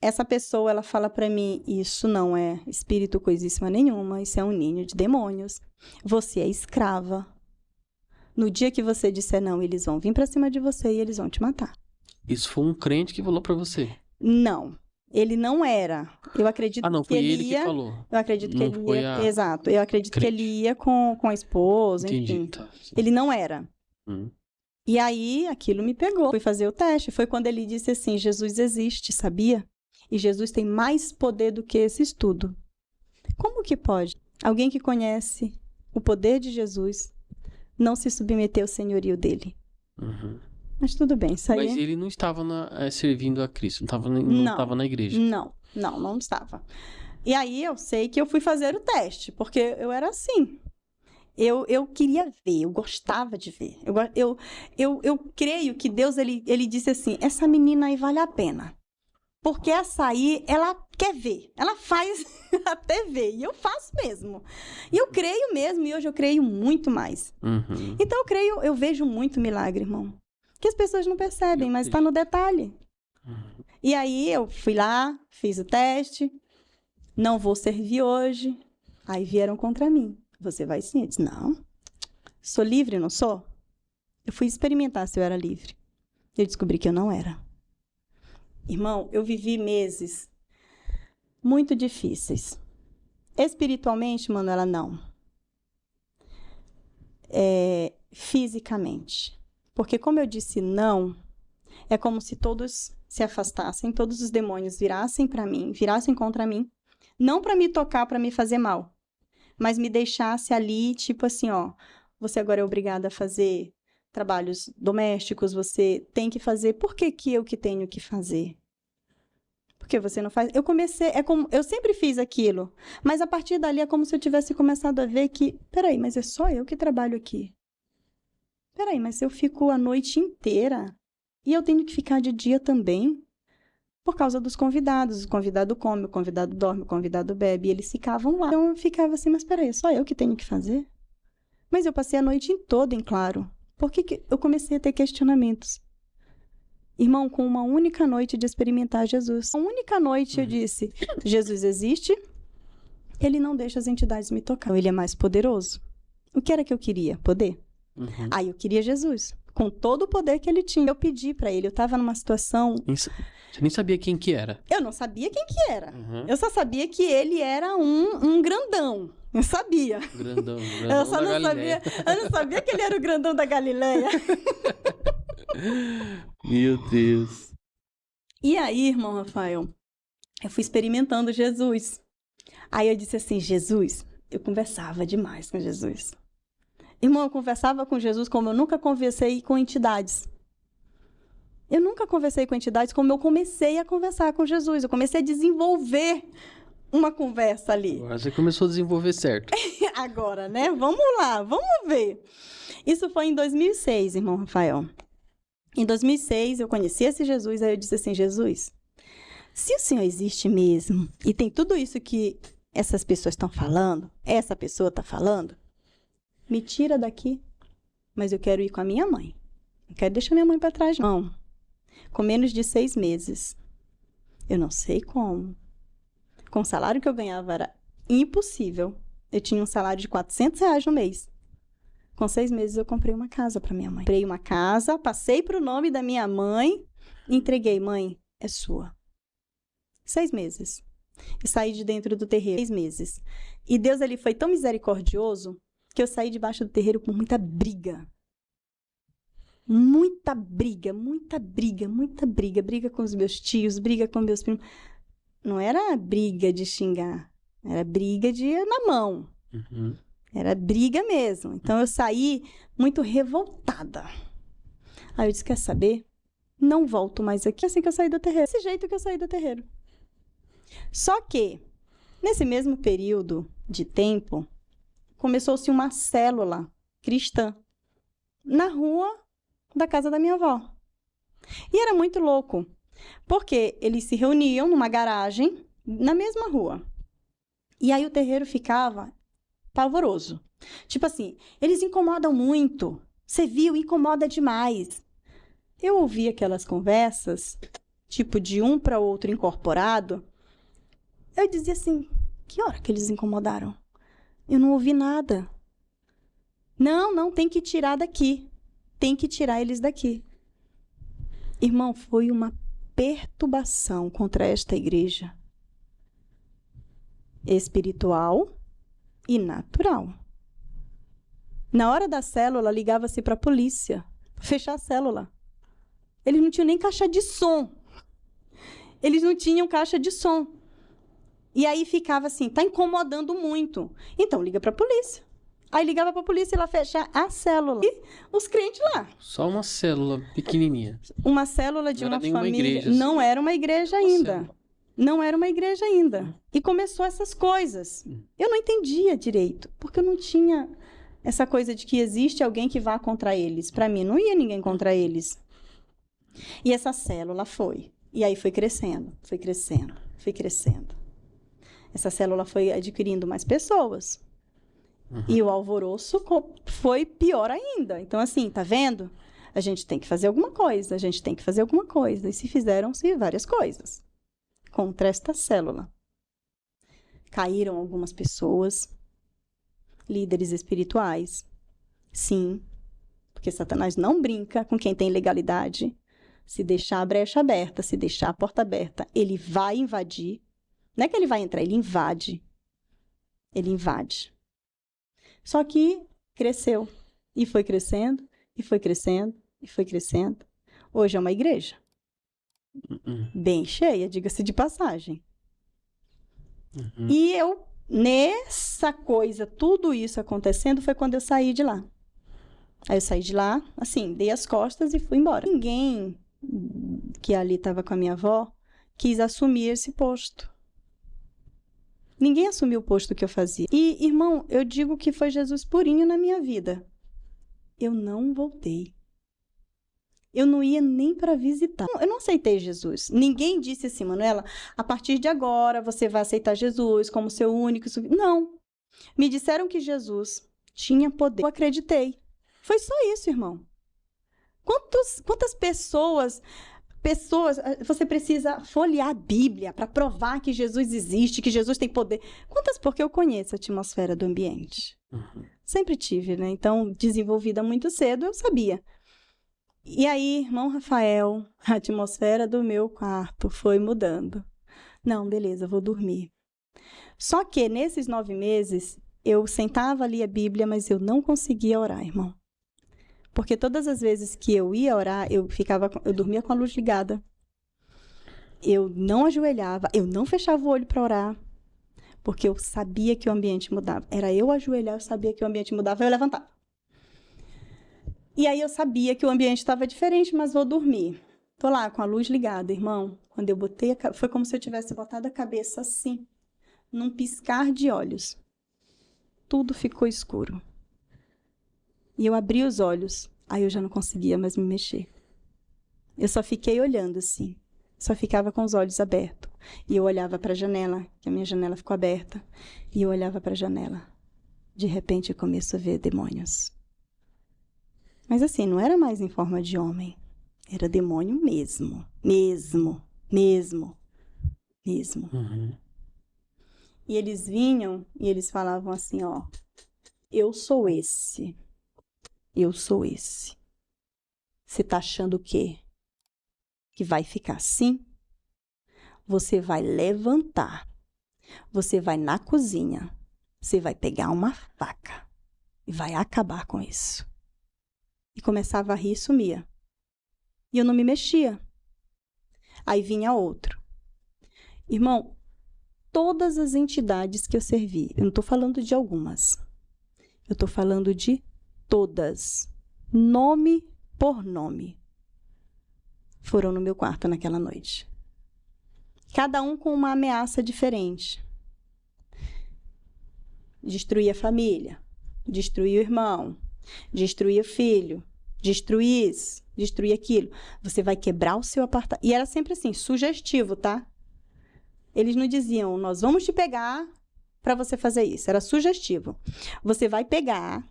Speaker 2: Essa pessoa, ela fala pra mim, isso não é espírito coisíssima nenhuma, isso é um ninho de demônios. Você é escrava. No dia que você disser não, eles vão vir pra cima de você e eles vão te matar.
Speaker 1: Isso foi um crente que falou pra você?
Speaker 2: Não. Ele não era. Eu acredito
Speaker 1: não,
Speaker 2: que
Speaker 1: foi
Speaker 2: ele
Speaker 1: ele
Speaker 2: ia...
Speaker 1: que falou.
Speaker 2: Eu acredito que
Speaker 1: não
Speaker 2: ele
Speaker 1: foi
Speaker 2: ia... Exato. Eu acredito que ele ia com a esposa,
Speaker 1: Entendi,
Speaker 2: enfim.
Speaker 1: tá.
Speaker 2: Ele não era. E aí, aquilo me pegou. Fui fazer o teste. Foi quando ele disse assim, Jesus existe, sabia? E Jesus tem mais poder do que esse estudo. Como que pode? Alguém que conhece o poder de Jesus não se submeter ao senhorio dele. Mas tudo bem, isso aí...
Speaker 1: Mas ele não estava servindo a Cristo, não estava na igreja.
Speaker 2: Não estava. E aí eu sei que eu fui fazer o teste, porque eu era assim. Eu queria ver, eu gostava de ver. Eu creio que Deus, ele disse assim, essa menina aí vale a pena. Porque essa aí, ela quer ver. Ela faz até ver. E eu faço mesmo. E eu creio mesmo, e hoje eu creio muito mais. Então eu vejo muito milagre, irmão. Que as pessoas não percebem, mas está no detalhe. E aí eu fui lá, fiz o teste, não vou servir hoje. Aí vieram contra mim. Você vai sim? Eu disse, não. Sou livre, não sou? Eu fui experimentar se eu era livre. Eu descobri que eu não era. Irmão, eu vivi meses muito difíceis. Espiritualmente, Manuela, não. Fisicamente. Porque como eu disse não, é como se todos se afastassem, todos os demônios virassem para mim, virassem contra mim, não para me tocar, para me fazer mal, mas me deixasse ali, tipo assim, ó, você agora é obrigada a fazer trabalhos domésticos, você tem que fazer, por que eu que tenho que fazer? Porque você não faz? Eu comecei, eu sempre fiz aquilo, mas a partir dali é como se eu tivesse começado a ver que, peraí, mas é só eu que trabalho aqui. Peraí, mas eu fico a noite inteira e eu tenho que ficar de dia também por causa dos convidados. O convidado come, o convidado dorme, o convidado bebe, e eles ficavam lá. Então eu ficava assim, mas peraí, é só eu que tenho que fazer? Mas eu passei a noite toda em claro. Por que eu comecei a ter questionamentos? Irmão, com uma única noite de experimentar Jesus. Uma única noite eu disse, Jesus existe, ele não deixa as entidades me tocar. Ele é mais poderoso. O que era que eu queria? Poder? Aí eu queria Jesus, com todo o poder que ele tinha. Eu pedi pra ele, eu tava numa situação...
Speaker 1: Você nem sabia quem que era?
Speaker 2: Eu não sabia quem que era. Eu só sabia que ele era um grandão. Eu sabia.
Speaker 1: Grandão
Speaker 2: eu só não sabia. Eu não sabia que ele era o grandão da Galileia.
Speaker 1: Meu Deus.
Speaker 2: E aí, irmão Rafael, eu fui experimentando Jesus. Aí eu disse assim, Jesus, eu conversava demais com Jesus. Irmão, eu conversava com Jesus como eu nunca conversei com entidades. Eu nunca conversei com entidades como eu comecei a conversar com Jesus. Eu comecei a desenvolver uma conversa ali.
Speaker 1: Agora você começou a desenvolver certo.
Speaker 2: Agora, né? Vamos lá, vamos ver. Isso foi em 2006, irmão Rafael. Em 2006, eu conheci esse Jesus, aí eu disse assim, Jesus, se o Senhor existe mesmo, e tem tudo isso que essas pessoas estão falando, essa pessoa está falando, me tira daqui, mas eu quero ir com a minha mãe. Não quero deixar minha mãe para trás, não. Com menos de 6 meses. Eu não sei como. Com o salário que eu ganhava era impossível. Eu tinha um salário de R$400 no mês. Com 6 meses eu comprei uma casa para minha mãe. Comprei uma casa, passei para o nome da minha mãe, entreguei. Mãe, é sua. 6 meses. Eu saí de dentro do terreiro. 6 meses. E Deus, ele foi tão misericordioso que eu saí debaixo do terreiro com muita briga. Muita briga, muita briga, muita briga. Briga com os meus tios, briga com meus primos. Não era briga de xingar. Era briga de ir na mão.
Speaker 1: Uhum.
Speaker 2: Era briga mesmo. Então, eu saí muito revoltada. Aí eu disse, quer saber? Não volto mais aqui. Assim que eu saí do terreiro. Desse jeito que eu saí do terreiro. Só que, nesse mesmo período de tempo, começou-se uma célula cristã na rua da casa da minha avó. E era muito louco, porque eles se reuniam numa garagem na mesma rua. E aí o terreiro ficava pavoroso. Tipo assim, eles incomodam muito. Você viu? Incomoda demais. Eu ouvi aquelas conversas, tipo de um para outro incorporado. Eu dizia assim, que hora que eles incomodaram? Eu não ouvi nada. Não, tem que tirar daqui. Tem que tirar eles daqui. Irmão, foi uma perturbação contra esta igreja. Espiritual e natural. Na hora da célula, ligava-se para a polícia. Para fechar a célula. Eles não tinham nem caixa de som. Eles não tinham caixa de som. E aí ficava assim, tá incomodando muito. Então, liga para a polícia. Aí ligava para a polícia e ela fecha a célula. E os crentes lá.
Speaker 1: Só uma célula pequenininha.
Speaker 2: Uma célula de uma família.
Speaker 1: Igreja,
Speaker 2: não
Speaker 1: assim.
Speaker 2: era uma igreja ainda. Não era uma igreja ainda. E começou essas coisas. Eu não entendia direito, porque eu não tinha essa coisa de que existe alguém que vá contra eles. Para mim, não ia ninguém contra eles. E essa célula foi. E aí foi crescendo, foi crescendo, foi crescendo. Essa célula foi adquirindo mais pessoas. Uhum. E o alvoroço foi pior ainda. Então, assim, tá vendo? A gente tem que fazer alguma coisa, a gente tem que fazer alguma coisa. E se fizeram-se várias coisas contra esta célula. Caíram algumas pessoas, líderes espirituais. Sim, porque Satanás não brinca com quem tem legalidade. Se deixar a brecha aberta, se deixar a porta aberta, ele vai invadir. Não é que ele vai entrar, ele invade. Ele invade. Só que cresceu. E foi crescendo, e foi crescendo, e foi crescendo. Hoje é uma igreja. Bem cheia, diga-se de passagem. E eu, nessa coisa, tudo isso acontecendo, foi quando eu saí de lá. Aí eu saí de lá, assim, dei as costas e fui embora. Ninguém que ali estava com a minha avó quis assumir esse posto. Ninguém assumiu o posto que eu fazia. E, irmão, eu digo que foi Jesus purinho na minha vida. Eu não voltei. Eu não ia nem para visitar. Eu não aceitei Jesus. Ninguém disse assim, Manuela, a partir de agora você vai aceitar Jesus como seu único... Não. Me disseram que Jesus tinha poder. Eu acreditei. Foi só isso, irmão. Quantas pessoas, você precisa folhear a Bíblia para provar que Jesus existe, que Jesus tem poder. Porque eu conheço a atmosfera do ambiente. Sempre tive, né? Então, desenvolvida muito cedo, eu sabia. E aí, irmão Rafael, a atmosfera do meu quarto foi mudando. Não, beleza, vou dormir. Só que nesses 9 meses, eu sentava ali a Bíblia, mas eu não conseguia orar, irmão. Porque todas as vezes que eu ia orar, eu dormia com a luz ligada. Eu não ajoelhava, eu não fechava o olho para orar, porque eu sabia que o ambiente mudava. Era eu ajoelhar, eu sabia que o ambiente mudava, eu levantava. E aí eu sabia que o ambiente estava diferente, mas vou dormir. Tô lá com a luz ligada, irmão. Quando eu botei, foi como se eu tivesse botado a cabeça assim, num piscar de olhos. Tudo ficou escuro. E eu abri os olhos, aí eu já não conseguia mais me mexer. Eu só fiquei olhando assim, só ficava com os olhos abertos. E eu olhava para a janela, que a minha janela ficou aberta, e eu olhava para a janela. De repente eu começo a ver demônios. Mas assim, não era mais em forma de homem. Era demônio mesmo. Mesmo.
Speaker 1: Uhum.
Speaker 2: E eles vinham e eles falavam assim, ó. Eu sou esse. Eu sou esse. Você tá achando o quê? Que vai ficar assim? Você vai levantar. Você vai na cozinha. Você vai pegar uma faca. E vai acabar com isso. E começava a rir e sumia. E eu não me mexia. Aí vinha outro. Irmão, todas as entidades que eu servi, eu não estou falando de algumas. Eu estou falando de todas. Nome por nome. Foram no meu quarto naquela noite. Cada um com uma ameaça diferente. Destruir a família. Destruir o irmão. Destruir o filho. Destruir isso. Destruir aquilo. Você vai quebrar o seu apartamento. E era sempre assim, sugestivo, tá? Eles não diziam, nós vamos te pegar para você fazer isso. Era sugestivo. Você vai pegar